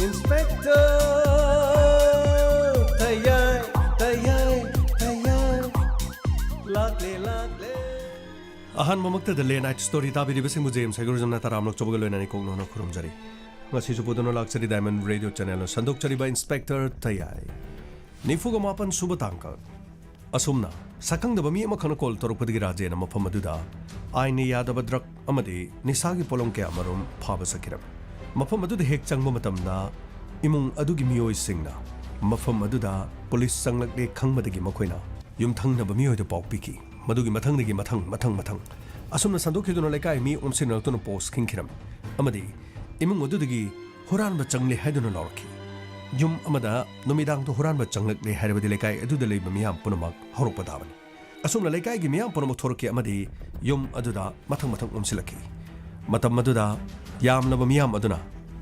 Inspector Tayay Lakle Ahan mamakta the late night story tabi ribasing museum segurjam na taramlok chobagalo nani kongno no khurumjari ngasi ju podono lakchari diamond radio channel no sandok chari ba Inspector Tayay nifuga mapan suba tangka asumna sakang da bami ama khana call torupadi raje na mafam aduda aini yadaba drak amadi nisagi polong ke amarum phaba sakiram mafam aduda hek changba matamna imung adugi miyoi singna mafam aduda police sanglakle khangmadagi makoina yum thangna ba miyoi da pawpiki madugi mathangdagi mathang asumna sandokiduna lekai mi omsinal tuna post kingkiram amadi imung adudagi horan ba changle haiduna lorki yum amada numidang to horan ba changlakle hairabadi lekai aduda leiba miyam punamak horokpa dabani asumna lekai gi miyam punamak thorki amadi yum aduda mathang omsilaki matam aduda yamna ba miyam aduna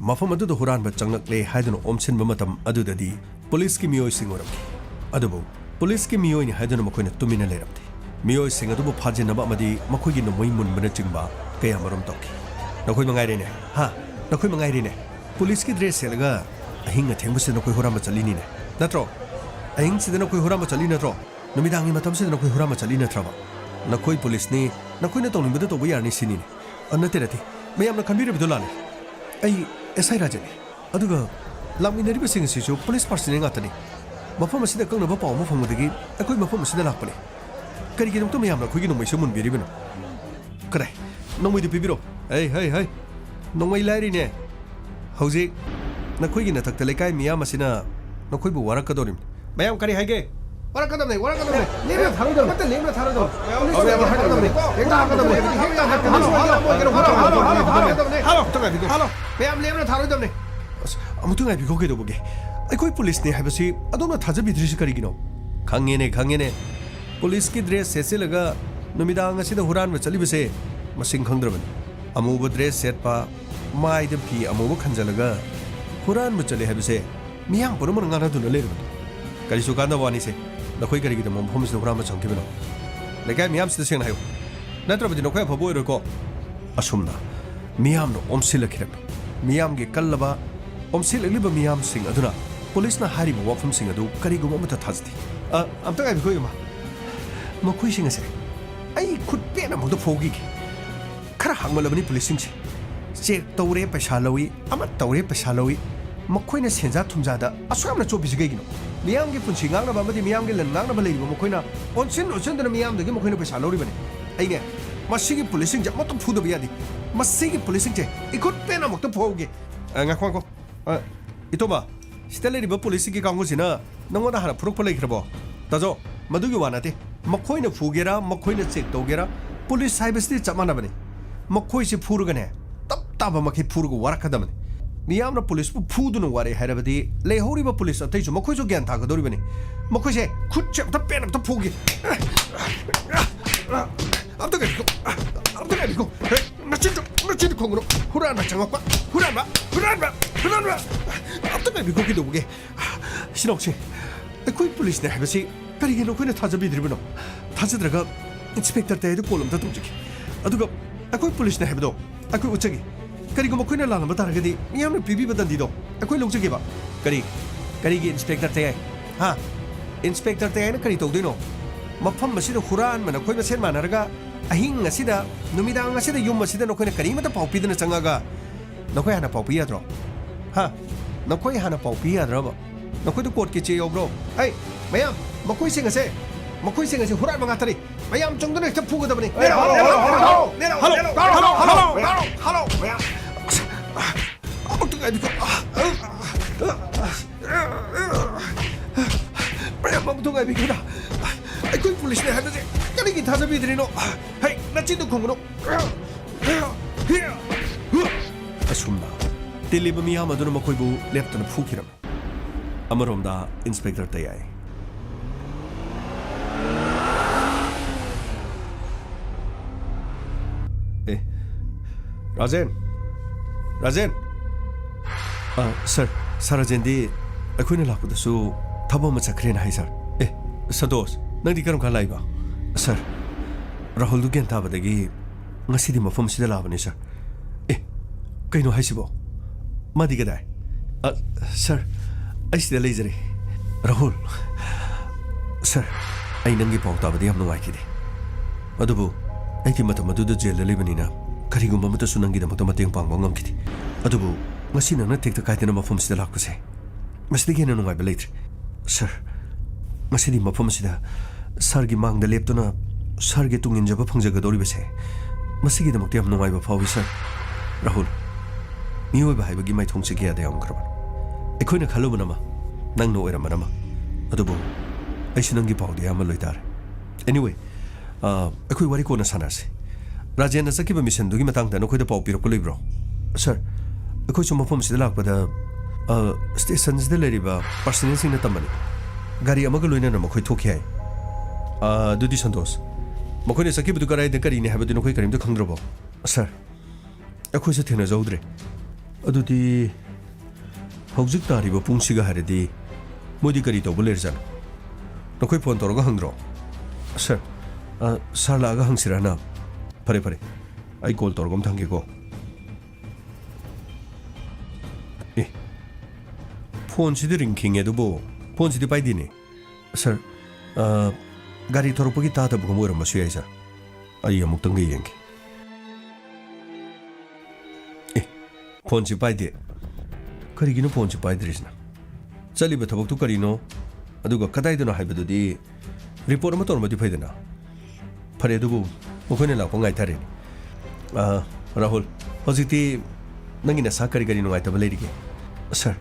mafam aduda horan ba changlakle haiduna omsinba matam adudadi police ki miyoi singoramki adubu police ki miyoi ni haiduna makoina tumina leramti miyoi sing adubu phajinaba amadi makoigi no moimun bana chingba kaya marum toki nakoi mangairene ha nakoi mangairene police ki dress selaga ahinga thengbusi nakoi horama chalini ne natro ahing sidena koi horama chali natro numidangi matam sidena koi horama chali natraba nakoi police ni nakoi na tongnimbada tobu yarni sini ne annaterati mayam na khanbire bidulale ai SI rajani aduga lamminari basing sisu police person ngatani mafam asida kangna ba paw mafam dagi akoi mafam asida lakpane kari ginum to mayam na khoi ginum mai sumun biribino kare nongmai du pibiro hey nongmai lairi ne hauji nakoi gi nathak tele kai miyam asina nakoi bu warak kadorim mayam kari haige warak kadamne lemna tharudo matte lemna tharudo halo mayam lemna tharudo ne amutu ngai bigo ge do boge akoi police ne habasi adona thajabi drisi kari gino khangene police ki dress seselaga numidang asida huran ba chali base masing khangdraban amuba dress set pa mai de pi amuba khanjalaga huran ba chali habase miyam poromon ngana duna leru kari su kanda wani se nakoi kari gi mom homis huran ba changkibino lekai miyam sida seng hayo natrabadi nakoi phabo ero ko asumna miyam no omsilakhiram miyam ge kallaba omsilaliba miyam sing aduna police na hari bo wafum sing adu kari gum amata thajti amta ga bikoi ma makoi sing ase ai khutpe na modo phogi ki khara hangmalabani police sing check tawre paisa lawi ama tawre paisa lawi makoi na senja thumja da aswam na chobisi ge gino miyam ge punchi ngangna ba madi miyam ge lan ngangna ba leibo makoi na onsin da miyam de ge makoi na paisa lori bane ai ne masigi police sing ja mato phudo biadi masigi police sing je ikhutpe na mokto phogi ngakwa ko itoba stelle riba police ki kangu sina nangoda hara phuruk phalai khirabo tajo madugi wanate makhoina phugera makhoina check togera police saibasti chamana bane makhoi se phurugane tap taba makhi phurugo warakadamane miyamna police pu phudunu ware harabadi lehoriba police ataisu makhoi so gyan thaga dori bane makhoi se khutche ta pen ta phugi abdaga ko nachin khongro hurana changakpa hurana abdaga ko ki doge sinokse akoi police ne habasi kari gi lokoi na thajabi dribno thajadraga inspector taydu kolom ta tumjiki aduga akoi police ne habdo akoi uchagi kari go makoi na lana bataragadi miyam pibi badan dido akoi lokjagi ba kari gi inspector tay ha inspector tay na kari togdino mafam masida huran mana koi masen manaraga ahing asida numidang asida yum asida nokoi na kari mata paupi dana changaga nokoi hana paupi adro ha nokoi hana paupi adro ba nokoi to court ke che bro ai mayam makoi sing ase huran manga tari mayam chongdana ta phuga dabani hello mayam abtu ga biko mayam abtu ga biko da ai koi police ne hadaje kani ki thaja bidri no hai nachin du khongro asumna teliba miyam aduna makoi bu leptana phukiram amaromda inspector tayai Rajen sir Sarajendi akoina lakpada su thaba ma chakren hai sir Santosh nangdi karam khan laiba sir Rahul du gen tabadagi ngasidi mafam sida labani sir kaino haisibo madi gadai Sir, I still lazy. Rahul. Sir, I nangi pau tabadi am nungai kidi. Adubu, I ti mata madu da jail libanina. Karigum mata sunangi da mata mateng pang bangam kidi. Adubu, ngasi na tek ta kaiti na mafam sida lakko se. Masti gena nungai ba later. Sir, ngasi di mafam sida sargi mang da lepto na sargi tungin jaba phangjaga dori bese. Masi gi da makti am nungai ba phawi sir. Rahul, mioi ba haibagi mai thongse gi ade am kharban. Ekhoina khalubana ma nang no oiramana ma. Adubu, ai sinangi pau de am loitar. Anyway, akhoi wari ko na sanase. Rajen na sakiba mission dugi matang da no khoi da pau piro ko libro. Sir, akhoi chuma phom sida lak pada stations de leriba personnel sing na tamani. Gari amaga loina na makhoi thokhi ai. Dudi Santos. Makhoi ne sakiba du garai de kari ne habadu no khoi karim da khangdrobo. Sir, akhoi sa thena jaudre. Adudi hojik tariba pungsiga haredi modi kari to boler jan. No khoi phone toroga hangdro. Sir, sarla aga hangsirana. Pare. I call torgom thangi ko. Phone si ring king edubo. Phone si di pai dini. Sir, gari toropagi ta ta bugo mo masu ai sir. Ai amuk tangi yengi. Phone si pai de. Kari gino phone si pai drisna. Chali ba thabak tu kari no. Aduga kadai dona haibadu di report ma torma di phaidena. Pare dubu Mukhoina lakpo ngai thare. Rahul, hojiti nangi na sa kari no ngai ta balai dige. Sir,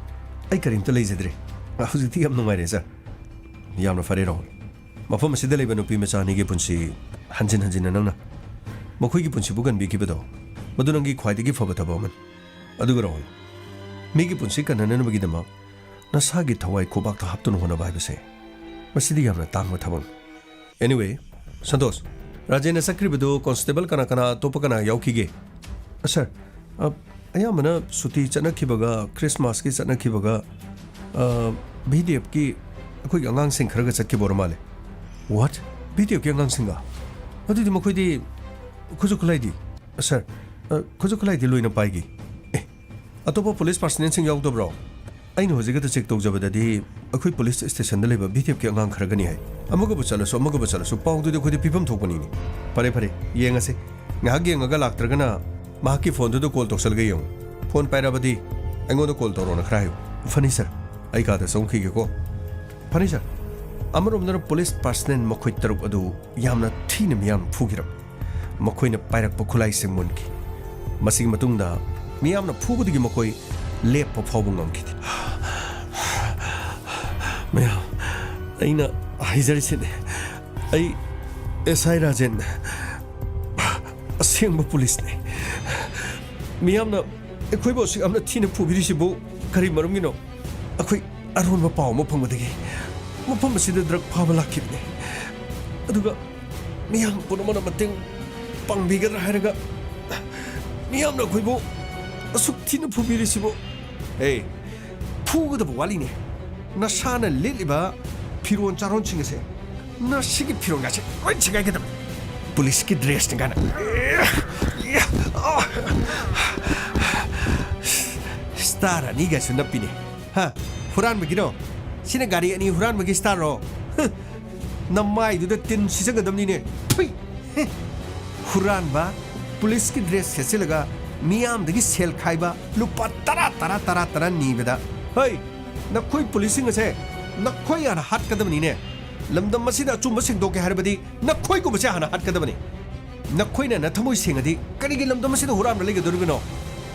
ai karim to leizedre. Hojiti am no ngai re sir. Yamna fare Rahul. Mafam asida leiba nupi macha ni ge punsi hanjin na nangna. Makhoi gi punsi bugan bi ki bedo. Madu nangi khwaidi gi phaba thaba man. Aduga Rahul. Mi gi punsi kanana na bagi dama. Na sa gi thawai khobak tha haptun hona bai base. Masidi yamna tangma thabam. Anyway, Santos. Rajen sakribedo constable kana topa kana yaukige. Sir, ayamana suti chana khibaga Christmas ki chana khibaga BDF ki akoi angang sing kharaga chakki bormale. What? BDF ki angang singa? Adu di makhoi di khujukulai di. Sir, khujukulai di loina paigi. Atopa police personnel sing yauk dobro. Aino hojiga ta check tawjabada di akoi police station da leba BDF ki angang kharaga ni hai. Amaga bachalasu pau du de khodi pipam thokpani ni. Pare yenga se ngahag yenga laktragana mahaki phone du call toksal ge yong. Phone pairabadi ango do call torona khrayu. Funny sir, ai ka da songki ge ko. Funny sir, amarom na police personnel makhoi taruk adu yamna thina miyam phugiram. Makhoi na pairak pa khulai se monki. Masing matungda miyam na phugudi ge makhoi lep pa phawbung ngam ki. Maya aina Haizarisin, I SI Rajen, a single police. Miamna, a quibos, I'm not tina publishable, Karimarumino, a quick Arun Mapao, Mopamadi, Mopamasi the drug Pavla kidney. Aduga, Miam Punomana Mating, Pang Biga Haraga, Miamna Quibo, a subtina publishable. Hey, Puga the Waline, Nashana Liliba. Piruan charon chingase na sigi piruan gache oi chiga gedam police ki dress ngana star ni ga sunna pine ha huran begino sine gari ani huran begi star ro namai du de tin sisa gadam ni ne huran ba police ki dress se laga miam degi sel khaiba lupa tara ni beda hoi na koi policing ase na khoi ana hat kadam ni ne lamdam masida chumba sing do ke harbadi na khoi ko bacha ana hat kadam ni na khoi na thamoi singadi kari gi lamdam masida huram le ge doribino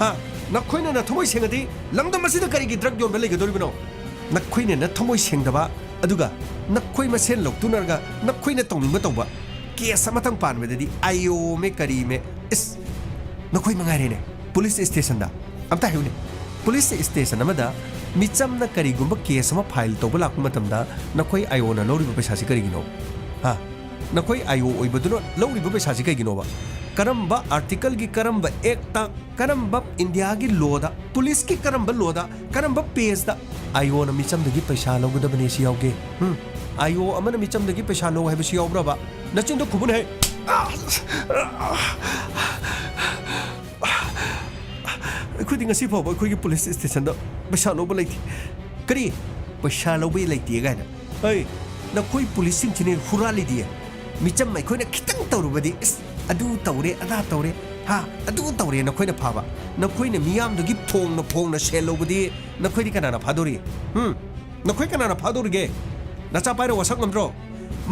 ha na khoi na thamoi singadi lamdam masida kari gi drug yon le ge doribino na khoi na thamoi singdaba aduga na khoi ma sen lok tunarga na khoi na tongning ma tawba ke samatang pan me di ayo me kari me is na khoi mangare ne police station da amta hiune police station amada Micham na kari gumba case ma file to bala kuma tamda na koi ayo na lori ba pesa si kari gino ha na koi ayo oi baduno lori ba pesa si kari gino ba karamba article gi karamba ekta karamba india gi law da police ki karamba law da karamba page da ayo na micham da gi pesa lo da bane si yauge ayo amana micham da gi pesa lo hai ba si yaubra ba na chin do khubun hai ꯑꯩꯈꯣꯏꯗꯤ ꯉꯁꯤ ꯐꯥꯎꯕ ꯑꯩꯈꯣꯏꯒꯤ police ꯁ꯭ꯇꯦꯁꯟꯗ ꯄꯩꯁꯥ ꯂꯧꯕ ꯂꯩꯇꯦ ꯀꯔꯤ ꯄꯩꯁꯥ ꯂꯧꯕ ꯂꯩꯇꯦ ꯀꯥꯏꯅ ꯍꯩ ꯅꯈꯣꯏ ꯄꯨꯂꯤꯁꯁꯤꯡꯁꯤꯅꯦ ꯍꯨꯔꯥꯜꯂꯤꯗꯤꯌꯦ ꯃꯤꯆꯝ ꯑꯩꯈꯣꯏꯅ ꯈꯤꯇꯪ ꯇꯧꯔꯨꯕꯗꯤ ꯏꯁ ꯑꯗꯨ ꯇꯧꯔꯦ ꯑꯗꯥ ꯇꯧꯔꯦ ꯍꯥ ꯑꯗꯨ ꯇꯧꯔꯦ ꯅꯈꯣꯏꯅ ꯐꯥꯕ ꯅꯈꯣꯏꯅ ꯃꯤꯌꯥꯝꯗꯒꯤ ꯐꯣꯡꯅ ꯁꯦꯜ ꯂꯧꯕꯗꯤ ꯅꯈꯣꯏꯗꯤ ꯀꯅꯥꯅ ꯐꯥꯗꯣꯔꯤ नखोई कनाना फादोरगे नचा पाइरो वसक नम्द्रो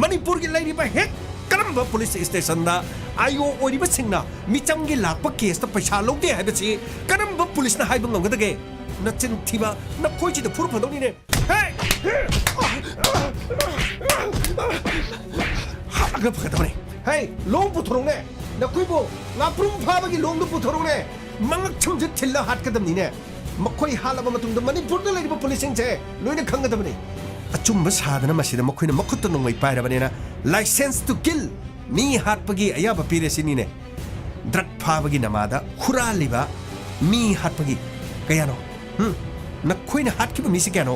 मणिपुर की लेरिबा हेक करम्बा पुलिस स्टेशन दा आयो ओरिबा सिंगना मिचमगी लाकपा केस ता पैसा लौदे हाइबछि करम्बा पुलिस ना हाइबा ngमगदगे नचिन थिबा नखोई चिद फुर फदोनिने हे हागा फगदबने हे लोंग पुथरोंने नखोइबो नाप्रुम फाबगी लोंग पुथरोंने मंगक छमजे थिल्ला हाटकदमनिने मखोई हालबा मतुंग मणिपुर दा लेरिबा पुलिसिंग से लोइना खंगदबने अचुंब साधना मसिदा मखोइना मखुत नोंगै पाइरबनेना लाइसेंस टू किल मी हाटपगी अयाबा पिरेसिनीने ड्रग फाबगी नमादा खुरालिबा मी हाटपगी कयानो नखोइना हाटकिबा मिसि कयानो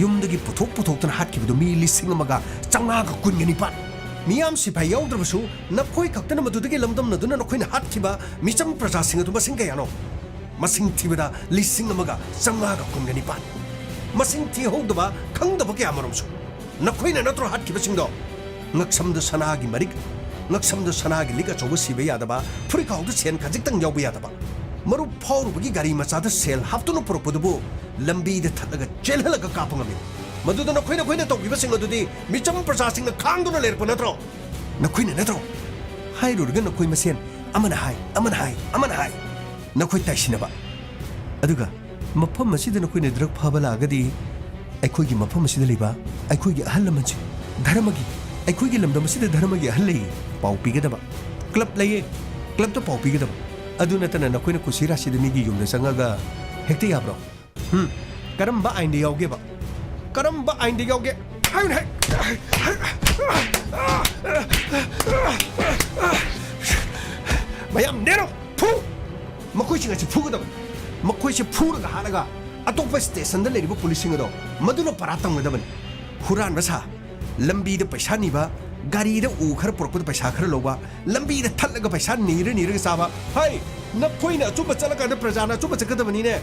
युमदगी पुथोक्तना हाटकिबदो मी लिसिंग अमगा चंगागा कुनगनिपान मियाम सिपाई याउद्रबसु नखोइ खक्तना मदुदगी लमदम नदुना नखोइना हाटकिबा मिचम प्रजासिंग अदु मसिंग कयानो मसिंग थिबदा लिसिंग अमगा चंगागा कुनगनिपान मसिंग थिहोदबा खंगदबा कया मरमसु नखोइना नत्रो हाटकिबसिंगदो ngaksamda sanagi marik ngaksamda sanagi liga chobu sibe yadaba furikawdu sen khajiktang yawbu yadaba maru phawrubagi gari machada sel haptunu purpudubu lambi da thalaga chelhalaga kapangami maduda nakhoina khoina tawbiba sing adudi micham prasasing na khangduna lerpa natro nakhoina natro hairurga nakhoi masen amana hai nakhoi taisinaba aduga mafam masida nakhoina drug phaba lagadi aikhoigi mafam masida liba aikhoigi ahal lamanchi dharmagi अखोई लमदम से धर्म की अहल लई पाउ पीगदबा club लइए club तो पाउ पीगदबा अदु नतन नखोइन कुसी राशि मीगी युमद संगगा हेक्ते याब्रो करम्बा आइन यावगेबा करम्बा आइन यावगे हाइन है मयाम नेरो फु मखोइ सिंगा से फुगदबा मखोइ से फुरगा हालगा अतोप स्टेशन द लेरिबो पुलिसिंग दो मदुनो परातम गदबन हुरान बसा लंबी द पैसा नीबा गाड़ी द उखर पुरपुद पैसा खर लोबा लंबी द थलग पैसा नीर साबा हाय नखोइना चुब चलगा द प्रजाना चुब चकदबनीने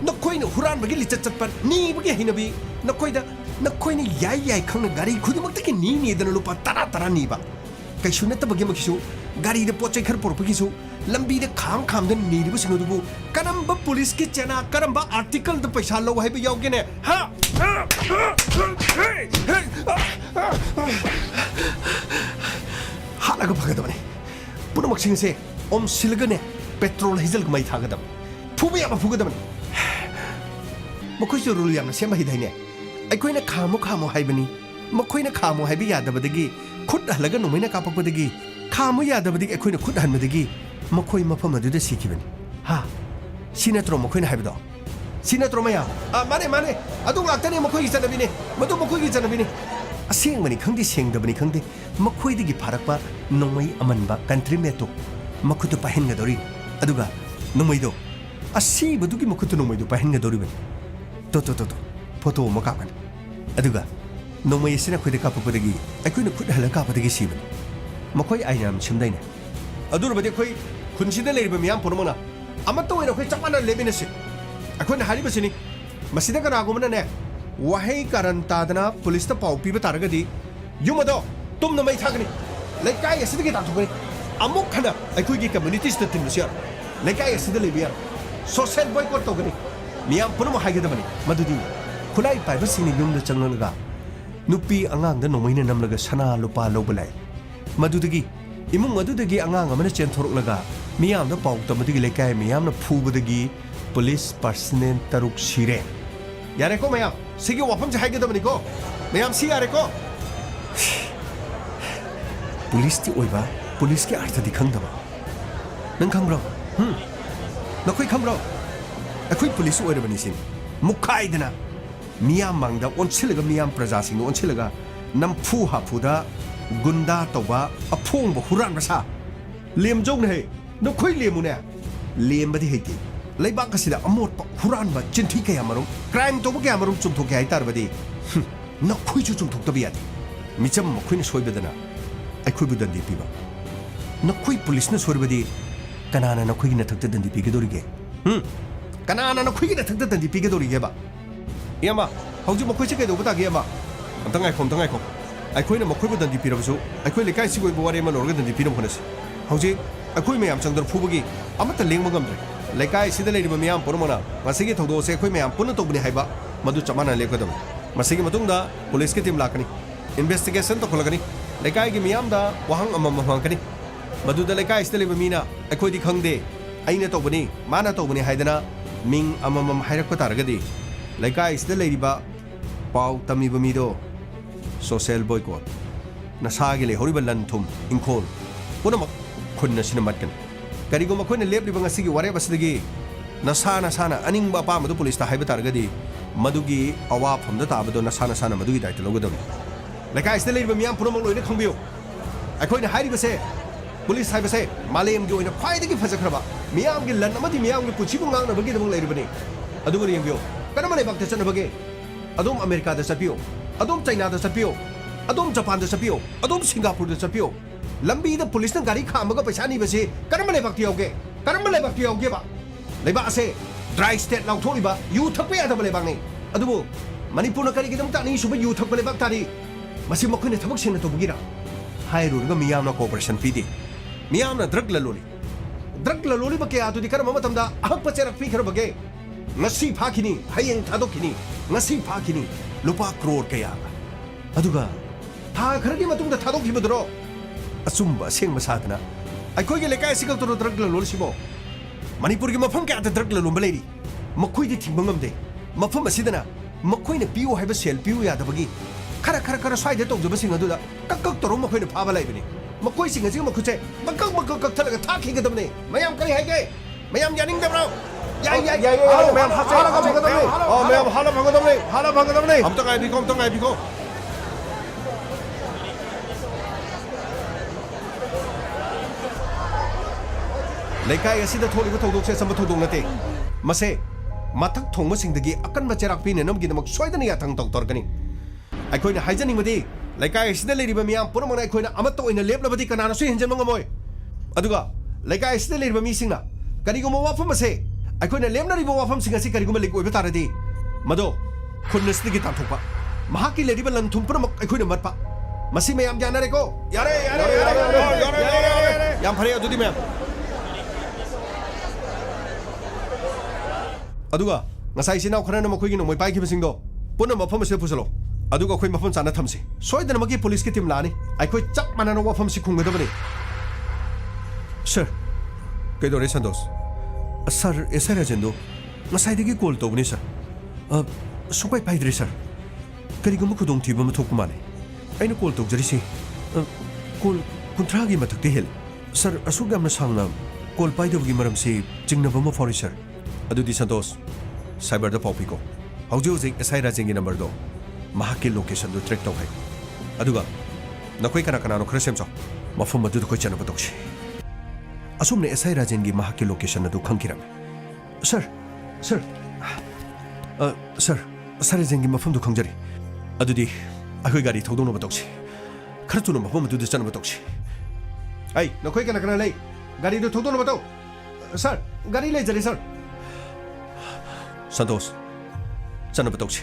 नखोइना हुरान बगी लिचत चतपर नी बगी हिनबी नखोइना याय खंग गाड़ी खुदमक तक नी दन लुपा तरा नीबा कैसु नत बगी मकिसु गाड़ी द पोचे खर पुरपुगिसु लंबी द खाम द नीरिबु सिंगदुबु करम्बा पुलिस की चेना करम्बा आर्टिकल द पैसा लो हाइबे यावगेने हा हालागा फगदबने पुनमक्सिंग से ओम सिलगने पेट्रोल हिजल गमै थागदब फुबया फुगदबने मखोइसु रूल यामना सेम हिदाइने अखोइना खामो हाइबनी मखोइना खामो हाइबे यादबदगी खुद हलगा नोमैना कापकबदगी खामो यादबदगी अखोइना खुद हनबदगी मखोइ मफम अदुदे सिखिबनी हा सिनत्रो मखोइना हाइबदो सिनत्रो मया माने अदु लाक्तने मखोइगी जनबिने मदु मखोइगी जनबिने असेंगमनी खंगदे सेंगदबनी खंगदे मखोइदगी फारकपा नोमै अमनबा कंट्री मेटो मखुतु पाहिनगदोरी अदुगा नोमैदो असीबदुगी मखुतु नोमैदो पाहिनगदोरीबनी तो फोटो मकाकन अदुगा नोमै सिना खोइदे कापकदगी अखोइना खुद हला कापदगी सिबनी मखोइ आइनाम सिमदैने अदुरबदि खोइ खुनसिदा लेरिबा मियाम पुरमना अमत्तो ओइना खोइ चपाना लेबिनसि अखोइना हारिबसिनी मसिदा कनागुमनाने वहाई कारण तादना पुलिस पाउ पीब तारगदी युमदो तुम नमै थागनी लेकाय असिदगी ताथुगनी अमुक खना अखोइगी कम्युनिटीज द तिमसिया लेकाय असिदा लेबिया सोशल बॉयकॉट तोगनी मियाम पुनम हाइगदबनी मदुदी खुलाई पाइब सिंनि युमद चंगलगा नुपी अंगांग द नोमैना नमलगा सना लुपा लोबलाय मदुदगी इमुंग अदुदगी अंगांग अमना चेंथोरकलगा मियाम द पाउ तमदगी लेकाय मियाम न फुबदगी पुलिस पर्सनल तरुक सिरे यारे को मैम सिगी वाफम से हाइगदबनी को मैम सी यारे को पुलिस ती ओइबा पुलिस के अर्थ दिखंगदबा नंग खंब्रो नखोइ खंब्रो अखोइ पुलिस ओइरबनी सिन मुखाइदना मियाम मांगदा ओनसिलगा मियाम प्रजा सिंग ओनसिलगा नमफु हाफुदा गुंडा तौबा अफोंब हुरान बसा लेमजों ने नखोइ लेमुने लेमबदी हेति लेबाक असिदा अमोट हुरानबा चिंथि कया मरुम क्राइम तोब कया मरुम चुमथोके हाइ तारबदी नखोइसु चुमथोक्तबा यादे मिचम मखोइना सोइबदना अखोइबु दंदी पिबा नखोइ पुलिसना सोरबदी कनाना नखोइगी नथक्ता दंदी पिगदोरिगे ꯀꯅꯥꯅ ꯅꯈꯣꯏꯒꯤ ꯅꯊꯛꯇ ꯗꯟꯗꯤ ꯄꯤꯒꯗꯧꯔꯤꯒꯦꯕ ꯏꯌꯥꯝꯕ ꯍꯧꯖꯤꯛ ꯃꯈꯣꯏꯁꯦ ꯀꯩꯗꯧꯕ ꯇꯥꯒꯦ ꯏꯌꯥꯝꯕ ꯑꯝꯇ ꯉꯥꯏꯈꯣ ꯑꯩꯈꯣꯏꯅ ꯃꯈꯣꯏꯕꯨ ꯗꯟꯗꯤ ꯄꯤꯔꯕꯁꯨ ꯑꯩꯈꯣꯏ ꯂꯩꯀꯥꯏꯁꯤꯒꯤ ꯑꯣꯏꯕ ꯋꯥꯔꯤ ꯑꯃ ꯂꯧꯔꯒ ꯗꯟꯗꯤ ꯄꯤꯅꯕ ꯍꯣꯠꯅꯁꯤ ꯍꯧꯖꯤꯛ ꯑꯩꯈꯣꯏ ꯃꯌꯥꯝ ꯆꯪꯗꯅ ꯐꯨꯕꯒꯤ ꯑꯃꯠꯇ ꯂꯦꯡꯕ ꯉꯝꯗ꯭ꯔꯦ ꯂꯩꯀꯥꯏꯁꯤꯗ ꯂꯩꯔꯤꯕ ꯃꯤꯌꯥꯝ ꯄꯨꯝꯅꯃꯛꯅ ꯃꯁꯤꯒꯤ ꯊꯧꯗꯣꯛ ꯑꯁꯤ ꯑꯩꯈꯣꯏ ꯃꯌꯥꯝ ꯄꯨꯟꯅ ꯇꯧꯕꯅꯤ ꯍꯥꯏꯕ ꯃꯗꯨ ꯆꯞ ꯃꯥꯟꯅ ꯂꯦꯞꯀꯗꯕꯅꯤ ꯃꯁꯤꯒꯤ ꯃꯇꯨꯡꯗ ꯄꯨꯂꯤꯁꯀꯤ ꯇꯤꯝ ꯂꯥꯛꯀꯅꯤ इन्वेस्टिगेशन तौखलगनी लेकाई की मियामदा वहांग अमम हांकनी मदुदा लेकाई स्टे लेबा मीना अखोइदि खंगदे अइना तौबनी माना तौबनी हाइदना मिंग अमम हाइरकपा तारगदि लेकाई स्टे लेरिबा पाउ तमीबा मीदो सोशल बॉयकॉट नसागे ले होरिबा लन थुम इंखोल पुनमक खुन्ना सिना मटकन करिगो मखोइना लेबलिबा ngasi gi wareba sidagi nasana aningba pa madu police ta haiba targadi madugi awa phamda tabado nasana madugi daita logadam लेकाई stay लेरिबा मियाम पुनमक लोइना खंबियो अखोइना हाइरिबसे police हाइबसे मालेम गी ओइना ख्वाइदगी फजखरबा मियाम गी लन अमदि मियाम गी पुचिबु ngangnabagi दबंग लेरिबनी अदुगो रियंबियो कनम लेबाकते चनबगे अदोम अमेरिका दा चपियो अदोम चाइना दा चपियो अदोम जापान दा चपियो अदोम सिंगापुर दा चपियो लंबी दा पुलिस ना गाड़ी खामगा पैसा निबसे कनम लेबाकते योगे कनम लेबाकते योगेबा लेबा असे dry state लाउथोरिबा you थकपे Yadav लेबांगनी अदुबो Manipur ना करिगिदम तानी सुबा यू थकपे लेबाक तारी मसी मखोइने थबक सेना तोबगिरा हाइरुरगा मियामना कोऑपरेशन पीदी मियामना ड्रग ललोली बके आदुदि करम मतमदा अहक पचेरक पीखरबगे ngasi phakini hayeng thadokini ngasi phakini lupa crore kaya aduga tha kharagi matungda thadokibadro asumba sengma sadna aikoi ge lekai sikal to drug lol sibo manipur gi mafam ka drug lol beleri makoi di thimbangam de mafam asidana makoi ne piu haiba sel piu ya dabagi khara swai de tongjoba sing aduda kak toro makoi ne phaba laibini makoi sing asi makuse bakak thalaga thakhi gadamne mayam kari haige mayam yaning dabro ma'am हम तो गायबी को लेकाई असिदा थोलिबा थौदोकसे संबा थौदोक नते मसे मथक थोंगबसिंगदगी अकनबा चेराक पिने नमगिदमक सोयदना याथंग तौतरगनी अखोइना हाइजनिंगबदी लेकाई असिदा लेरिबा मियाम पुरमना अखोइना अमत ओइना लेबलबदी कनानासु हिंजनबा ngमोय अदुगा लेकाई असिदा लेरिबा मिसिंगना करिगुम वाफम असे अखोइना लेमनरिबा वाफम सिंग असि करिगुम लिक ओइबा तारदि मदो खुन्नसदिगी तांथोकपा महाकी लेरिबा लंथुम पुरमक अखोइना मतपा मसी मयाम जानरेको यारे याम फरे अदुदि मैम अदुगा ngасai sinau khana मखोइगी नोमय पाइखिबसिंगदो पुनम मफम से पुसलो अदुगा अखोइ मफम चाना थमसि सोइदन मकी पुलिस की टीम लानी अखोइ चक मानना वाफम सि खुंगदबनि सर कैदोरे संतोष सर एसआई राजेंदो ngसाइदगी कॉल तौबनि सर सुपाइ पाइद्रे सर करिगुम खुदोंग थिबा मथोक माने आइना कॉल तौजरिसि कॉल कुंथ्रागी मथकते हेल सर असुग यामना सांगना कॉल पाइदबगी मरमसि चिंगनबा म फॉरी सर अदुदि संतोष साइबर द पॉपिको हौजे एसआई राजेंगी नंबर दो महाके लोकेशन दो ट्रैक तौ है अदुगा नखोइ कना खर सेमसो मफम मदु कोइ चनबा तौसि असुमने एसआई राजेंगी महाके लोकेशन अदु खंकिरम सर सर राजेंगी मफम दु खंजरी अदुदि अखोइ गाड़ी थौदोनो बतौसि खर तुनो मफम दु चनबा तौसि आई नखोइ कना लै गाड़ी दु थौदोनो बतौ सर गाड़ी ले जरी सर संतोष चनबा तौसि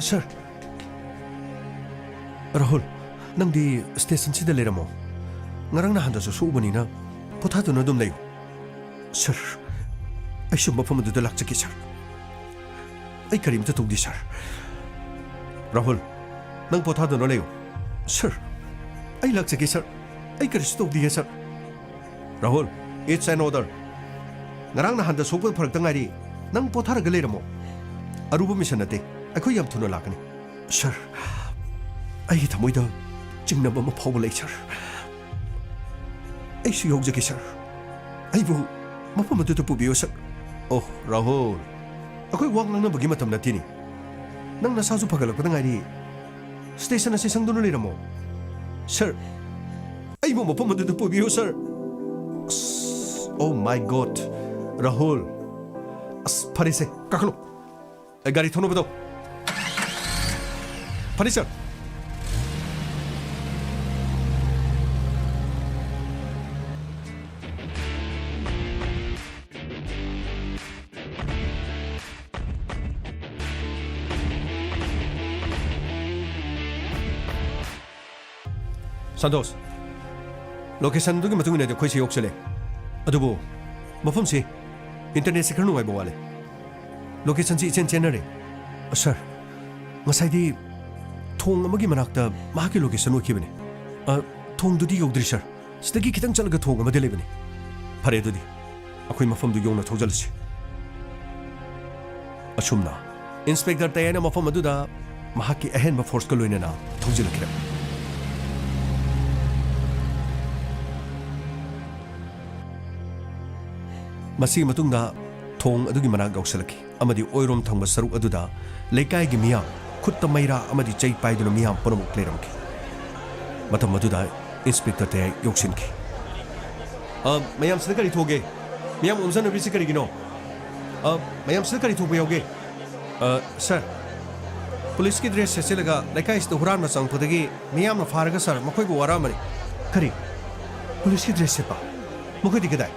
सर राहुल नंदी स्टेशन सिदा लेरमो ngarang na handa so ubani na potha to na dum layo sir ai shum mafam du lak chaki sir ai karim ta tugdi sir rahul nang potha do na layo sir ai lak chaki sir ai kar sto di sir rahul it's an order ngarang na handa so pon pharak tangari nang potha ra galeramo aruba mission ate akhoi yam thuno lakani sir ai thamoi da chingna ba ma phawba lai sir ऐसी हो जगह sir I वो मफम मदु तो पुबियो sir ओह राहुल अखोइ वांग नंग बगी मतम नतिनी नंग नसाजु फगलक पदंगारी स्टेशन असे संगदुन लेरमो सर आई वो मफम मदु तो पुबियो sir oh my god Rahul अस फरे से काखलो गाड़ी थोनो बतो फरे सर 산토스 로케이션ꯗꯨꯒꯤ ꯃꯇꯨꯡ ꯏꯟꯅꯗꯤ ꯑꯩꯈꯣꯏꯁꯤ ꯌꯧꯁꯜꯂꯦ ꯑꯗꯨꯕꯨ ꯃꯐꯝꯁꯤ ꯏꯟꯇꯔꯅꯦꯠꯁꯤ ꯈꯔ ꯅꯨꯡꯉꯥꯏꯕ ꯋꯥꯠꯂꯦ ꯂꯣꯀꯦꯁꯟꯁꯤ ꯏꯆꯦꯟ ꯆꯦꯟꯅꯔꯦ ꯁꯥꯔ ꯉꯁꯥꯏꯗꯤ ꯊꯣꯡ ꯑꯃꯒꯤ ꯃꯅꯥꯛꯇ ꯃꯍꯥꯛꯀꯤ ꯂꯣꯀꯦꯁꯟ ꯑꯣꯏꯈꯤꯕꯅꯤ ꯊꯣꯡꯗꯨꯗꯤ ꯌꯧꯗ꯭ꯔꯤ ꯁꯥꯔ ꯁꯤꯗꯒꯤ ꯈꯤꯇꯪ ꯆꯠꯂꯒ ꯊꯣꯡ ꯑꯃꯗꯤ ꯂꯩꯕꯅꯤ ꯐꯔꯦ ꯑꯗꯨꯗꯤ ꯑꯩꯈꯣꯏ ꯃꯐꯝꯗꯨ ꯌꯧꯅ ꯊꯧꯖꯜꯂꯁꯤ ꯑꯁꯨꯝꯅ ꯏꯟꯁꯄꯦꯛꯇꯔ ꯇꯌꯥꯏꯅ ꯃꯐꯝ ꯑꯗꯨꯗ ꯃꯍꯥꯛꯀꯤ ꯑꯍꯦꯟꯕ ꯐꯣꯔꯁꯀ ꯂꯣꯏꯅꯅ ꯊꯧꯖꯤꯜꯂꯛꯈꯤꯔꯦ ꯃꯁꯤꯒꯤ ꯃꯇꯨꯡꯗ ꯊꯣꯡ ꯑꯗꯨꯒꯤ ꯃꯅꯥꯛ ꯌꯧꯁꯜꯂꯛꯈꯤ ꯑꯃꯗꯤ ꯑꯣꯏꯔꯣꯝ ꯊꯪꯕ ꯁꯔꯨꯛ ꯑꯗꯨꯗ ꯂꯩꯀꯥꯏꯒꯤ ꯃꯤꯌꯥꯝ ꯈꯨꯠꯇ ꯃꯩꯔꯥ ꯑꯃꯗꯤ ꯆꯩ ꯄꯥꯏꯗꯨꯅ ꯃꯤꯌꯥꯝ ꯄꯨꯝꯅꯃꯛ ꯂꯩꯔꯝꯈꯤ ꯃꯇꯝ ꯑꯗꯨꯗ ꯏꯟꯁꯄꯦꯛꯇꯔ ꯇꯌꯥꯏ ꯌꯧꯁꯤꯟꯈꯤ ꯃꯌꯥꯝ ꯁꯤꯗ ꯀꯔꯤ ꯊꯣꯛꯒꯦ ꯃꯤꯌꯥꯝ ꯑꯣꯝꯖꯟꯅꯕꯤꯁꯤ ꯀꯔꯤꯒꯤꯅꯣ ꯃꯌꯥꯝ ꯁꯤꯗ ꯀꯔꯤ ꯊꯣꯛꯄ ꯌꯥꯎꯒꯦ ꯁꯥꯔ ꯄꯨꯂꯤꯁꯀꯤ ꯗ꯭ꯔꯦꯁ ꯁꯦꯠꯆꯤꯜꯂꯒ ꯂꯩꯀꯥꯏꯁꯤꯗ ꯍꯨꯔꯥꯟꯕ ꯆꯪꯉꯛꯄꯗꯒꯤ ꯃꯤꯌꯥꯝꯅ ꯐꯥꯔꯒ ꯁꯥꯔ ꯃꯈꯣꯏꯕꯨ ꯋꯥꯔꯛꯑꯝꯕꯅꯤ ꯀꯔꯤ ꯄꯨꯂꯤꯁꯀꯤ ꯗ꯭ꯔꯦꯁ ꯁꯦꯠꯄ ꯃꯈꯣꯏꯗꯤ ꯀꯗꯥꯏ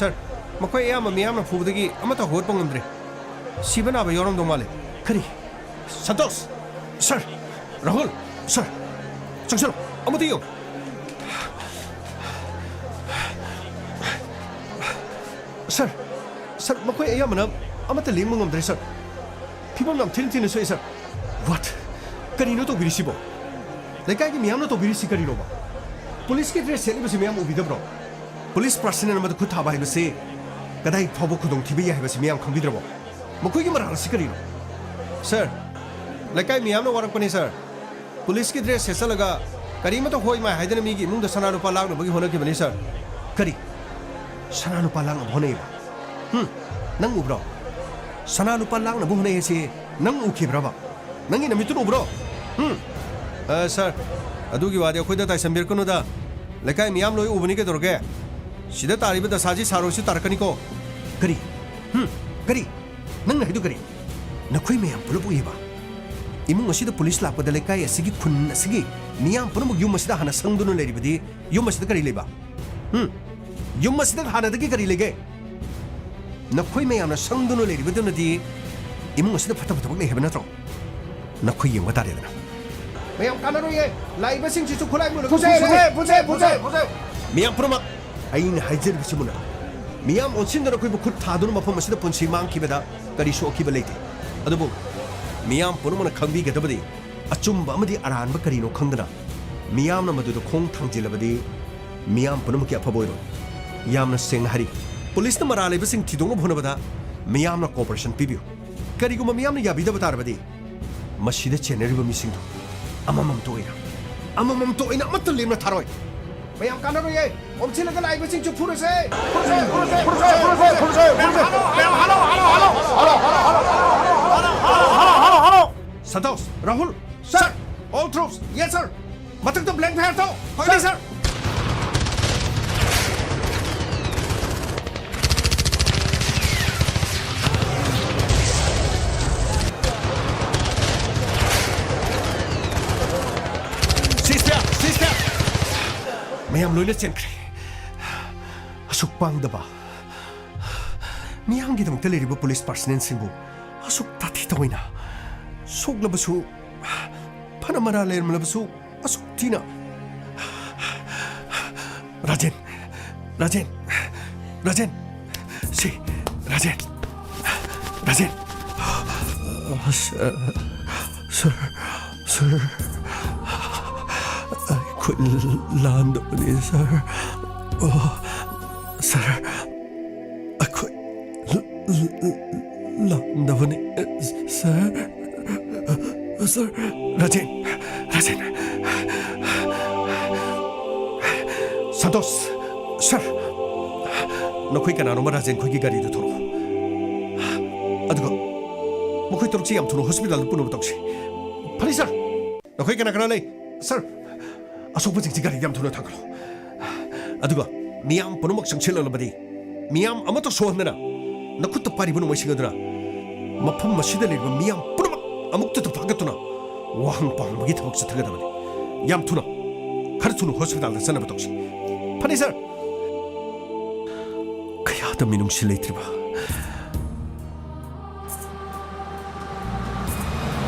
ꯁꯥꯔ ꯃꯈꯣꯏ ꯑꯌꯥꯝꯕ ꯃꯤꯌꯥꯝꯅ ꯐꯨꯕꯗꯒꯤ ꯑꯃꯠꯇ ꯍꯧꯒꯠꯄ ꯉꯝꯗ꯭ꯔꯦ ꯁꯤꯕ ꯅꯥꯕ ꯌꯥꯎꯔꯝꯗꯧ ꯃꯥꯜꯂꯦ ꯀꯔꯤ ꯁꯟꯇꯣꯁ ꯁꯥꯔ ꯔꯥꯍꯨꯜ ꯁꯥꯔ ꯆꯪꯁꯤꯜꯂꯣ ꯑꯃꯨꯛꯇ ꯌꯦꯡꯉꯨ ꯁꯥꯔ ꯁꯥꯔ ꯃꯈꯣꯏ ꯑꯌꯥꯝꯕꯅ ꯑꯃꯠꯇ ꯂꯦꯡꯕ ꯉꯝꯗ꯭ꯔꯦ ꯁꯥꯔ ꯐꯤꯕꯝ ꯌꯥꯝ ꯊꯤꯅ ꯁꯣꯛꯑꯦ ꯁꯥꯔ ꯋꯥꯠ ꯀꯔꯤꯅꯣ ꯇꯧꯕꯤꯔꯤꯁꯤꯕꯣ ꯂꯩꯀꯥꯏꯒꯤ ꯃꯤꯌꯥꯝꯅ ꯇꯧꯕꯤꯔꯤꯁꯤ ꯀꯔꯤꯅꯣꯕ ꯄꯨꯂꯤꯁꯀꯤ ꯗ꯭ꯔꯦꯁ ꯁꯦꯠꯂꯤꯕꯁꯤ ꯃꯌꯥꯝ ꯎꯕꯤꯗꯕ꯭ꯔꯣ ꯄꯨꯂꯤꯁ ꯄꯥꯔꯁꯅꯦꯜ ꯑꯃꯗ ꯈꯨꯠ ꯊꯥꯕ ꯍꯥꯏꯕꯁꯤ ꯀꯗꯥꯏ ꯐꯥꯎꯕ ꯈꯨꯗꯣꯡꯊꯤꯕ ꯌꯥꯏ ꯍꯥꯏꯕꯁꯤ ꯃꯌꯥꯝ ꯈꯪꯕꯤꯗ꯭ꯔꯕꯣ ꯃꯈꯣꯏꯒꯤ ꯃꯔꯥꯜ ꯑꯁꯤ ꯀꯔꯤꯅꯣ ꯁꯥꯔ ꯂꯩꯀꯥꯏ ꯃꯤꯌꯥꯝꯅ ꯋꯥꯔꯛꯄꯅꯤ ꯁꯥꯔ ꯄꯨꯂꯤꯁꯀꯤ ꯗ꯭ꯔꯦꯁ ꯁꯦꯠꯆꯜꯂꯒ ꯀꯔꯤꯃꯠꯇ ꯍꯣꯏ ꯃꯥꯏ ꯍꯥꯏꯗꯅ ꯃꯤꯒꯤ ꯏꯃꯨꯡꯗ ꯁꯅꯥ ꯂꯨꯄꯥ ꯂꯥꯛꯅꯕꯒꯤ ꯍꯣꯠꯅꯈꯤꯕꯅꯤ ꯁꯥꯔ ꯀꯔꯤ ꯁꯅꯥ ꯂꯨꯄꯥ ꯂꯥꯛꯅꯕ ꯍꯣꯠꯅꯩꯕ ꯅꯪ ꯎꯕ꯭ꯔꯣ ꯁꯅꯥ ꯂꯨꯄꯥ ꯂꯥꯛꯅꯕ ꯍꯣꯠꯅꯩ ꯍꯥꯏꯁꯤ ꯅꯪ ꯎꯈꯤꯕ꯭ꯔꯕ ꯅꯪꯒꯤ ꯅꯃꯤꯠꯇꯨꯅ ꯎꯕ꯭ꯔꯣ ꯁꯥꯔ ꯑꯗꯨꯒꯤ ꯋꯥꯗꯤ ꯑꯩꯈꯣꯏꯗ ꯇꯥꯏꯁꯟꯕꯤꯔꯛꯀꯅꯨꯗ ꯂꯩꯀꯥꯏ ꯃꯤꯌꯥꯝ ꯂꯣꯏ ꯎꯕꯅꯤ ꯀꯩꯗꯧꯔꯒꯦ ꯁꯤꯗ ꯇꯥꯔꯤꯕ ꯗꯁꯥꯁꯤ ꯁꯥꯔꯣꯏꯁꯨ ꯇꯥꯔꯛꯀꯅꯤꯀꯣ ꯀꯔꯤ ꯀꯔꯤ ꯅꯪꯅ ꯍꯥꯏꯗꯨ ꯀꯔꯤ ꯅꯈꯣꯏ ꯃꯌꯥꯝ ꯄꯨꯂꯞ ꯎꯏꯕ ꯏꯃꯨꯡ ꯑꯁꯤꯗ ꯄꯨꯂꯤꯁ ꯂꯥꯛꯄꯗ ꯂꯩꯀꯥꯏ ꯑꯁꯤꯒꯤ ꯈꯨꯟ ꯑꯁꯤꯒꯤ ꯃꯤꯌꯥꯝ ꯄꯨꯝꯅꯃꯛ ꯌꯨꯝ ꯑꯁꯤꯗ ꯍꯥꯟꯅ ꯁꯪꯗꯨꯅ ꯂꯩꯔꯤꯕꯗꯤ ꯌꯨꯝ ꯑꯁꯤꯗ ꯀꯔꯤ ꯂꯩꯕ ꯌꯨꯝ ꯑꯁꯤꯗ ꯍꯥꯟꯅꯗꯒꯤ ꯀꯔꯤ ꯂꯩꯒꯦ ꯅꯈꯣꯏ ꯃꯌꯥꯝꯅ ꯁꯪꯗꯨꯅ ꯂꯩꯔꯤꯕꯗꯨꯅꯗꯤ ꯏꯃꯨꯡ ꯑꯁꯤꯗ ꯐꯠꯇꯕ ꯊꯕꯛ ꯂꯩ ꯍꯥꯏꯕ ꯅꯠꯇ꯭ꯔꯣ ꯅꯈꯣꯏ ꯌꯦꯡꯕ ꯇꯥꯔꯦꯗꯅ ꯃꯌꯥꯝ ꯀꯥꯟꯅꯔꯣꯏꯌꯦ ꯂꯥꯛꯏꯕꯁꯤꯡꯁꯤꯁꯨ ꯈꯨꯠꯂꯥꯏ ꯃꯨꯜꯂꯒ ꯃꯤꯌꯥꯝ ꯄꯨꯝꯅꯃꯛ ꯑꯩꯅ ꯍꯥꯏꯖꯔꯤꯕꯁꯤ ꯃꯨꯟꯅ ꯃꯤꯌꯥꯝ ꯑꯣꯟꯁꯤꯟꯗꯨꯅ ꯑꯩꯈꯣꯏꯕꯨ ꯈꯨꯠ ꯊꯥꯗꯨꯅ ꯃꯐꯝ ꯑꯁꯤꯗ ꯄꯨꯟꯁꯤ ꯃꯥꯡꯈꯤꯕꯗ ꯀꯔꯤꯁꯨ ꯑꯀꯤꯕ ꯂꯩꯇꯦ ꯑꯗꯨꯕꯨ ꯃꯤꯌꯥꯝ ꯄꯨꯝꯅꯃꯛꯅ ꯈꯪꯕꯤꯒꯗꯕꯗꯤ ꯑꯆꯨꯝꯕ ꯑꯃꯗꯤ ꯑꯔꯥꯟꯕ ꯀꯔꯤꯅꯣ ꯈꯪꯗꯅ ꯃꯤꯌꯥꯝꯅ ꯃꯗꯨꯗ ꯈꯣꯡ ꯊꯥꯡꯖꯤꯜꯂꯕꯗꯤ ꯃꯤꯌꯥꯝ ꯄꯨꯝꯅꯃꯛꯀꯤ ꯑꯐꯕ ꯑꯣꯏꯔꯣꯏ ꯌꯥꯝꯅ ꯁꯦꯡꯅ ꯍꯥꯏꯔꯤ ꯄꯨꯂꯤꯁꯅ ꯃꯔꯥꯜ ꯂꯩꯕꯁꯤꯡ ꯊꯤꯗꯣꯛꯅꯕ ꯍꯣꯠꯅꯕꯗ ꯃꯤꯌꯥꯝꯅ ꯀooperation ꯄꯤꯕꯤꯌꯨ ꯀꯔꯤꯒꯨꯝꯕ ꯃꯤꯌꯥꯝꯅ ꯌꯥꯕꯤꯗꯕ ꯇꯥꯔꯕꯗꯤ ꯃꯁꯤꯗ ꯆꯦꯟꯅꯔꯤꯕ ꯃꯤꯁꯤꯡꯗꯨ ꯑꯃꯃꯝꯇ ꯑꯣꯏꯅ ꯑꯃꯠꯇ ꯂꯦꯝꯅ ꯊꯥꯔꯣꯏ ꯃꯌꯥꯝ ꯀꯥꯟꯅꯔꯣꯏꯌꯦ ꯑꯣꯝꯁꯤꯜꯂꯒ ꯂꯥꯛꯏꯕꯁꯤꯡꯁꯨ ꯐꯨꯔꯁꯦ Santos, Rahul, sir, all troops, yes sir. Matak blank fire to. Hoy sir. Sister. Mayam loina chenkre. Asuk pangdaba. Miyam gidam teleriba police personnel singbu. Asuk tati tawina. ꯁꯣꯛꯂꯕꯁꯨ ꯐꯅ ꯃꯔꯥ ꯂꯩꯔꯝꯂꯕꯁꯨ ꯑꯁꯨꯛ ꯊꯤꯅ ꯔꯥꯖꯦꯟ ꯁꯤ ꯔꯥꯖꯦꯟ ꯁꯔ ꯑꯩꯈꯣꯏ ꯂꯥꯟꯗꯕꯅꯤ ꯁꯔ ꯁꯔ ꯑꯩꯈꯣꯏ ꯂꯥꯟꯗꯕꯅꯤ sir Sir, Rajen. Santos, sir. Nakoi kanano ma Rajen khoi ki gari du thoro. Adugo. Makoi torchi yam thono hospital puno toksi. Phari sir. Nakoi kana lei. Sir. Asok pa jing gari yam thono thangalo. Adugo. Miyam puno mak sangchil alabadi. Miyam amato sohndana. Nakut ta pari puno moisingadura. Mafam masida le miyam ꯑꯃꯨꯛꯇꯗ ꯐꯒꯠꯇꯨꯅ ꯋꯥꯍꯪ ꯄꯥꯎꯕꯒꯤ ꯊꯕꯛ ꯆꯠꯊꯒꯗꯕꯅꯤ ꯌꯥꯝ ꯊꯨꯅ ꯈꯔ ꯊꯨꯅ ꯍꯣꯁꯄꯤꯇꯥꯜꯗ ꯆꯠꯅꯕ ꯇꯧꯁꯤ ꯐꯅꯤ ꯁꯔ ꯀꯌꯥꯗ ꯃꯤꯅꯨꯡꯁꯤ ꯂꯩꯇ꯭ꯔꯤꯕ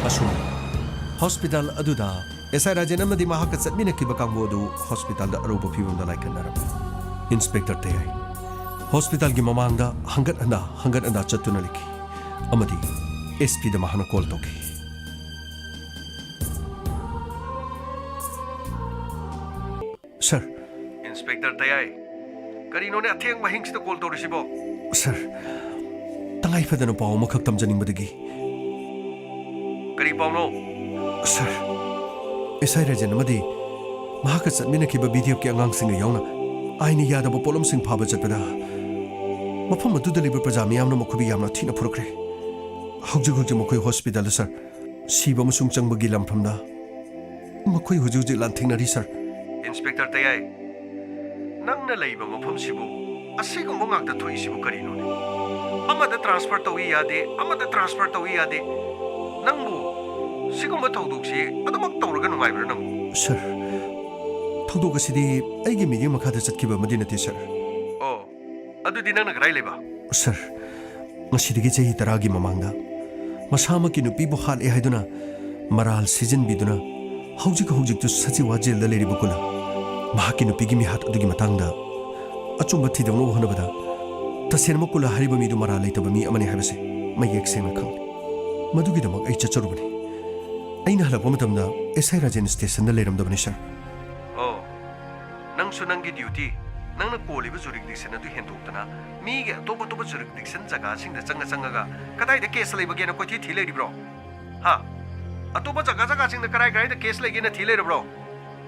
ꯑꯁꯨꯝ ꯍꯣꯁꯄꯤꯇꯥꯜ ꯑꯗꯨꯗ SI Rajan amadi mahak chatmina kiba kangbo du hospital da aroba phibam da laikanaram Inspector Tayai hospital gi mamangda hangat anda chatuna liki amadi SP da mahana call toki Sir Inspector Tayai karino ne atheng mahing sida call torisibo Sir tangai phadana paw makhak tamjaning badagi kari pawno Sir SI Rajan amadi mahak chatmina kiba video ki angang singa yauna aini yada bo polom sing phaba chatpada mafam adu deliver praja miyamna mokhubi yamna thina phurukre hojig mokhoi hospital sir siba musung changbagi lamphamda mokhoi hojig lanthingna ri sir Inspector Tayai nangna leiba mafam sibu asigu mongak da thoi sibu karino ne amada transfer tawi yade nangbu sigumba thawduk si adamak tawraga nungaibra nangbu sir thawduk asidi aigi media makhada chatkiba madinati sir oh adudi nangna garai leba sir ngasidigi chahi taragi mamangda masama ki nupi bo hal e haiduna maral season biduna hojik tu sachi wajel da leri bukula mahaki nupi gi mi hat adugi matangda achumba thidawno honabada tasen makula hariba mi du maral leitaba mi amani habase mayek sena khang madugi damak ai chacharubani aina halakwa matamda SI Rajan station da leiramdabani sir oh nang sunangi duty nang na poliba jurisdiction adu hendoktana mi ge toba jurisdiction jaga sing da changa ga kadai da case leiba ge na koi thi leiri bro ha atoba jaga sing da karai da case legi na thi leiri bro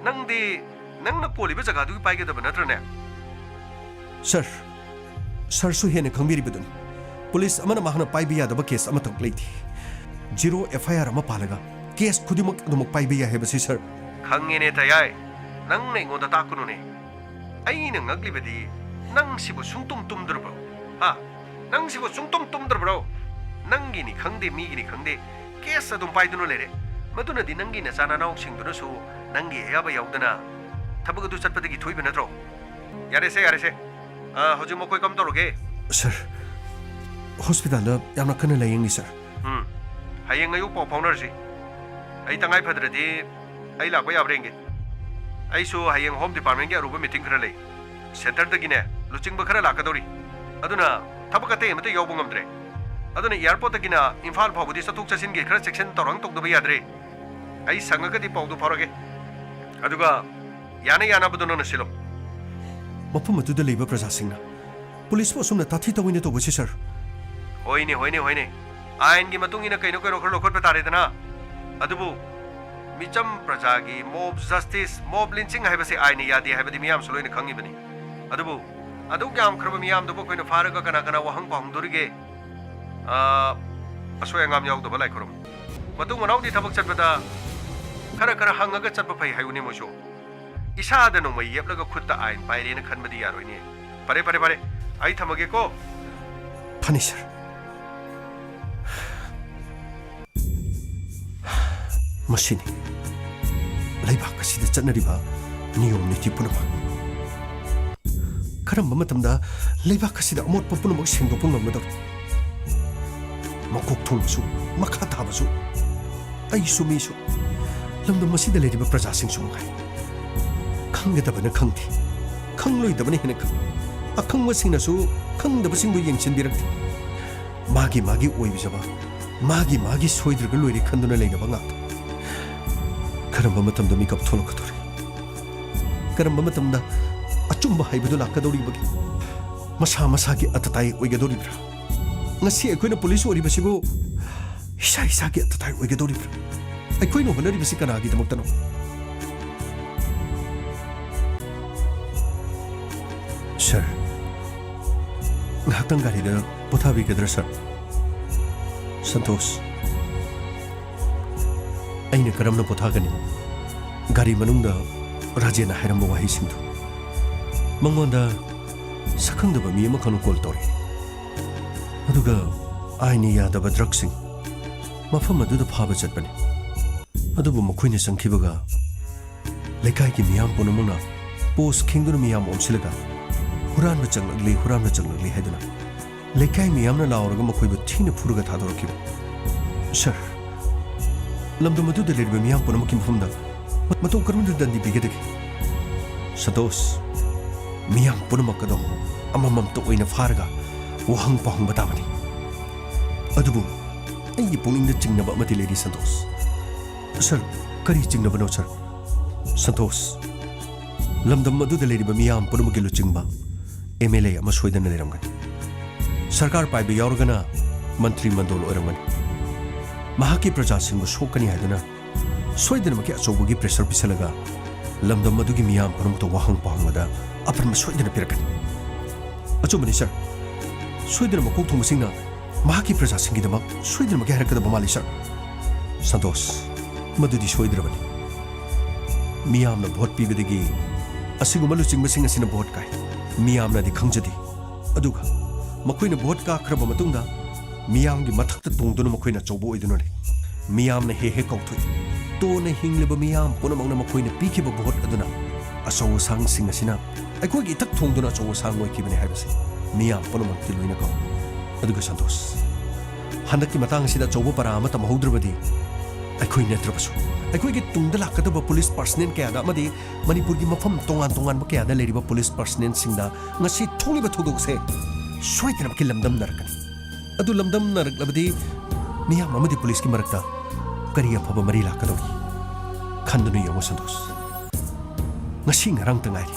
nang na poliba jaga du pai ge da bana trane sir su hene khangmiri bidun police amana mahana pai biya da ba case ama tok leiti zero FIR ama palaga case khudimak adumak pai biya heba sir khangene tayai nang nei ngonda takunu ne aina ngaglibadi nang sibu sungtum tumdrbo ha nang sibu sungtum tumdrbo nangi ni khangde mi gi ni khangde case adum paidunu lere maduna di nangi na sana nauk singduna su nangi yaba yaudana thabaga du chatpadagi thoiba natro yare se hoju mo koi kam toroge sir hospital da yamna kana layeng ni sir hayeng ayu paw phaunar si ai tangai phadradi ai lakwa yabrenge ai su hayeng home department ge aruba meeting khara lei center da gine luching ba khara lakadori aduna thabakate mate yawbu ngamdre aduna airport da gina imphal phawbudi sathuk chasin ge khara section torang tok da ba yadre ai sangaga di pawdu phoroge aduga yana baduna na silom mapum atu da leiba praja singna police po sumna tathi tawine to bosi sir hoine ain gi matung ina kaino kai rokhor lokhor patare dana adubu micham prajagi mob justice mob lynching haibase aini yadi haibadi miyam suloina khangi bani adubu adu gyam khraba miyam do koina faraga kana wahang pahang dorige asoy ngam yaw do balai khorom matung manaw di thabak chatbada khara hangaga chatba phai hayuni moso isa da no mai yeplaga khutta ain paire na khanbadi yaroi ne pare ai thamage ko phani sir Masini laibak asida chatnariba niyom niti punama karamba matamda laibak asida amot punamak sengdokpa ngamnadar makok thongsu makha tabasu aisu misu lamdam masida leiriba prajasingsu mangai khanggadabana khangti khangloidabana hena khang akhangmasingnasu khangdabasingbu yengchinbirakti magi oibijaba magi soidraga loiri khanduna leinaba ngakta karamba matamda mikap tholokadori karamba matamda achumba haibadu lakadori bagi masagi atatai oigadori bra ngasi akoina police ori basibu isa gi atatai oigadori bra akoina honari basi kanagi damoktano sir ngahtang gari da pothabi kedra sir Santos aina karamna pothagani gari manungda rajena hairamba wahi singdu mangonda sakhangdaba mi ama khanu call tori aduga aini yadaba drug sing mafam aduda phaba chatbani adubu makhoina sangkhibaga lekai ki miyam ponamuna post khingduna miyam omsilaga huran changli haiduna lekai miyamna lauraga makhoiba thina phuruga thadorokiba sir lamdam adu de lerbe miyam ponamaki mafamda ꯃꯇꯧ ꯀꯔꯝꯅ ꯗꯟꯗꯤ ꯄꯤꯒꯗꯒꯦ ꯁꯟꯇꯣꯁ ꯃꯤꯌꯥꯝ ꯄꯨꯝꯅꯃꯛ ꯑꯗꯣ ꯑꯃꯃꯝꯇ ꯑꯣꯏꯅ ꯐꯥꯔꯒ ꯋꯥꯍꯪ ꯄꯥꯎꯍꯪꯕ ꯇꯥꯕꯅꯤ ꯑꯗꯨꯕꯨ ꯑꯩꯒꯤ ꯄꯨꯛꯅꯤꯡꯗ ꯆꯤꯡꯅꯕ ꯑꯃꯗꯤ ꯂꯩꯔꯤ ꯁꯟꯇꯣꯁ ꯁꯔ ꯀꯔꯤ ꯆꯤꯡꯅꯕꯅꯣ ꯁꯔ ꯁꯟꯇꯣꯁ ꯂꯝꯗꯝ ꯑꯗꯨꯗ ꯂꯩꯔꯤꯕ ꯃꯤꯌꯥꯝ ꯄꯨꯝꯅꯃꯛꯀꯤ ꯂꯨꯆꯤꯡꯕ MLA ꯑꯃ ꯁꯣꯏꯗꯅ ꯂꯩꯔꯝꯒꯅꯤ ꯁꯔꯀꯥꯔ ꯄꯥꯏꯕ ꯌꯥꯎꯔꯒꯅ ꯃꯟꯇ꯭ꯔꯤ ꯃꯟꯗꯣꯜ ꯑꯣꯏꯔꯝꯒꯅꯤ ꯃꯍꯥꯛꯀꯤ ꯄ꯭ꯔꯖꯥꯁꯤꯡꯕꯨ ꯁꯣꯛꯀꯅꯤ ꯍꯥꯏꯗꯨꯅ ꯁꯣꯏꯗꯅꯃꯛꯀꯤ ꯑꯆꯧꯕꯒꯤ ꯄ꯭ꯔꯦꯁꯔ ꯄꯤꯁꯜꯂꯒ ꯂꯝꯗꯝ ꯑꯗꯨꯒꯤ ꯃꯤꯌꯥꯝ ꯄꯨꯝꯅꯃꯛꯇ ꯋꯥꯍꯪ ꯄꯥꯎꯍꯪꯕꯗ ꯑꯄꯟꯕ ꯁꯣꯏꯗꯅ ꯄꯤꯔꯛꯀꯅꯤ ꯑꯆꯨꯝꯕꯅꯤ ꯁꯔ ꯁꯣꯏꯗꯅ ꯃꯀꯣꯛ ꯊꯣꯡꯕꯁꯤꯡꯅ ꯃꯍꯥꯛꯀꯤ ꯄ꯭ꯔꯖꯥꯁꯤꯡꯒꯤꯗꯃꯛ ꯁꯣꯏꯗꯅꯃꯛꯀꯤ ꯍꯥꯏꯔꯛꯀꯗꯕ ꯃꯥꯜꯂꯤ ꯁꯔ ꯁꯟꯇꯣꯁ ꯃꯗꯨꯗꯤ ꯁꯣꯏꯗ꯭ꯔꯕꯅꯤ ꯃꯤꯌꯥꯝꯅ ꯚꯣꯠ ꯄꯤꯕꯗꯒꯤ ꯑꯁꯤꯒꯨꯝꯕ ꯂꯨꯆꯤꯡꯕꯁꯤꯡ ꯑꯁꯤꯅ ꯚꯣꯠ ꯀꯥꯏ ꯃꯤꯌꯥꯝꯅꯗꯤ ꯈꯪꯖꯗꯦ ꯑꯗꯨꯒ ꯃꯈꯣꯏꯅ ꯚꯣꯠ ꯀꯥꯈ꯭ꯔꯕ ꯃꯇꯨꯡꯗ ꯃꯤꯌꯥꯝꯒꯤ ꯃꯊꯛꯇ ꯇꯣꯡꯗꯨꯅ ꯃꯈꯣꯏꯅ ꯑꯆꯧꯕ ꯑꯣꯏꯗꯨꯅ ꯂꯩ ꯃꯤꯌꯥꯝꯅ ꯍꯦꯛ ꯍꯦꯛ ꯀꯧꯊꯣꯛꯏ ꯇꯣꯟꯅ ꯍꯤꯡꯂꯤꯕ ꯃꯤꯌꯥꯝ ꯄꯨꯝꯅꯃꯛꯅ ꯃꯈꯣꯏꯅ ꯄꯤꯈꯤꯕ ꯚꯣꯠ ꯑꯗꯨꯅ ꯑꯆꯧ ꯑꯁꯥꯡꯁꯤꯡ ꯑꯁꯤꯅ ꯑꯩꯈꯣꯏꯒꯤ ꯏꯊꯛ ꯊꯣꯡꯗꯨꯅ ꯑꯆꯧ ꯑꯁꯥꯡ ꯑꯣꯏꯈꯤꯕꯅꯤ ꯍꯥꯏꯕꯁꯤ ꯃꯤꯌꯥꯝ ꯄꯨꯝꯅꯃꯛꯇꯤ ꯂꯣꯏꯅ ꯀꯧ ꯑꯗꯨꯒ ꯁꯟꯇꯣꯁ ꯍꯟꯗꯛꯀꯤ ꯃꯇꯥꯡ ꯑꯁꯤꯗ ꯑꯆꯧꯕ ꯄꯔꯥ ꯑꯃ ꯇꯝꯍꯧꯗ꯭ꯔꯕꯗꯤ ꯑꯩꯈꯣꯏ ꯅꯠꯇ꯭ꯔꯕꯁꯨ ꯑꯩꯈꯣꯏꯒꯤ ꯇꯨꯡꯗ ꯂꯥꯛꯀꯗꯕ ꯄꯨꯂꯤꯁ ꯄꯔꯁꯅꯦꯜ ꯀꯌꯥꯗ ꯑꯃꯗꯤ ꯃꯅꯤꯄꯨꯔꯒꯤ ꯃꯐꯝ ꯇꯣꯉꯥꯟ ꯇꯣꯉꯥꯟꯕ ꯀꯌꯥꯗ ꯂꯩꯔꯤꯕ ꯄꯨꯂꯤꯁ ꯄꯔꯁꯅꯦꯜꯁꯤꯡꯗ ꯉꯁꯤ ꯊꯣꯛꯂꯤꯕ ꯊꯧꯗꯣꯛꯁꯦ ꯁꯣꯏꯗꯅꯃꯛꯀꯤ ꯂꯝꯗꯝꯅꯔꯛꯀꯅꯤ ꯑꯗꯨ ꯂꯝꯗꯝꯅꯔꯛꯂꯕꯗꯤ ꯃꯤꯌꯥꯝ ꯑꯃꯗꯤ ꯄꯨꯂꯤꯁꯀꯤ ꯃꯔꯛꯇ ꯀꯔꯤ ꯑꯐꯕ ꯃꯔꯤ ꯂꯥꯛꯀꯗꯧꯔꯤ ꯈꯟꯗꯨꯅ ꯌꯦꯡꯉꯨ Santosh ngasi ngarang tengari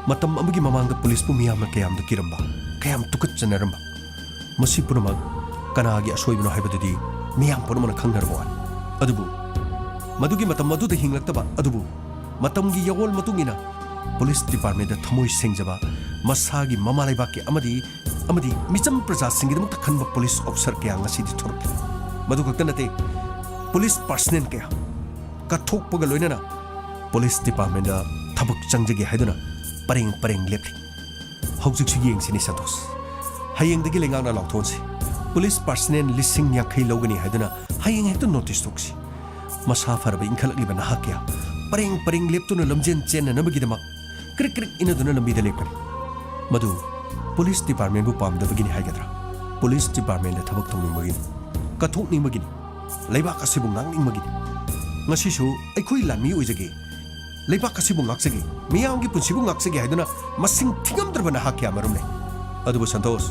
matam amagi mamangda pulis pu miyamna kayam da kiramba kayam tukatchanaramba masi punamak kanagi asoibno haibadudi miyam punamana khangnarwan adubu madugi matam maduda hinglaktaba adubu matamgi yawol matungina police department da thamoi sengjaba masagi mamalaibaki amadi micham praja singidamukta khanba police officer kaya ngasi di thorok madu khakta nate police personnel kaya kathokpaga loinana police department da tabuk changjagi haiduna pareng lepli hojik su yengsini santos hayeng dagi lengana lauthonsi police personnel lising yakhai logani haiduna hayeng hekta notice toksi masa farba inkhalakli bana hakya pareng leptuna lamjen chen nabagi damak krik inaduna lambi da lepkani madu police department bu pam da bagini haigadra police department da thabak tongni magini kathokni magini leibak asibu ngangni magini ngasi su aikhoi lanmi oijage leibak asibu ngaksage miyamgi punsibu ngaksage haiduna masing thingamdrabana hakya marumle adubu santos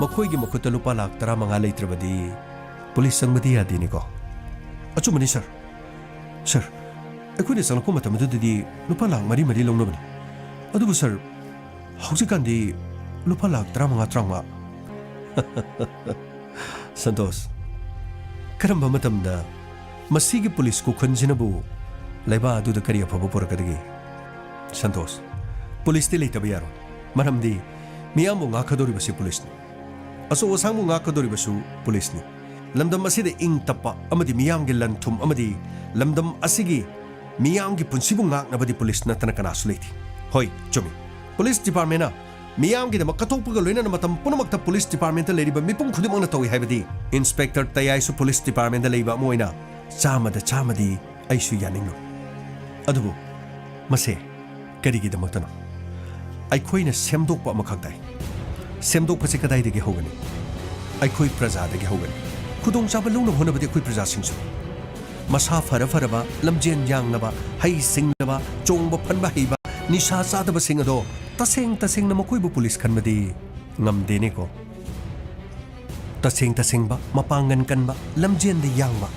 makhoi gi makhuta lupa lakh 15 leitrabadi police sangmadi yadini ko achumani sir aikhoi sangko matamdudi lupa lakh mari longnabani adubu sir hojikandi lupa lakh 15 santos karamba matamda masigi police ko khanjinabu laiba adu da kari afabu porakadagi santos police te leitaba yaro maramdi miyamu ngakadori basi police ni aso wasangu ngakadori basu police ni lamdam asida ing tappa amadi miyam gi lanthum amadi lamdam asigi miyam gi punsibu ngaknabadi police na tanakana suleiti hoi chumi police department na miyam gi da makatokpaga loina matam punamakta police department ta leriba mipum khudimangna tawi haibadi inspector tayai su police department da leiba moina chamadi aisu yaningno adubu mase karigi da maktano aikhoina semdokpa amakhaktai semdokpa se kadai dege hogani aikhoi praja dege hogani khudong chaba lungna honabadi aikhoi praja singsu masa faraba lamjen yangnaba hai singnaba chongba phanba heiba nisha chadaba singado taseng na makoi bu police khanmadi ngamdene ko taseng ba mapangan kanba lamjen de yangba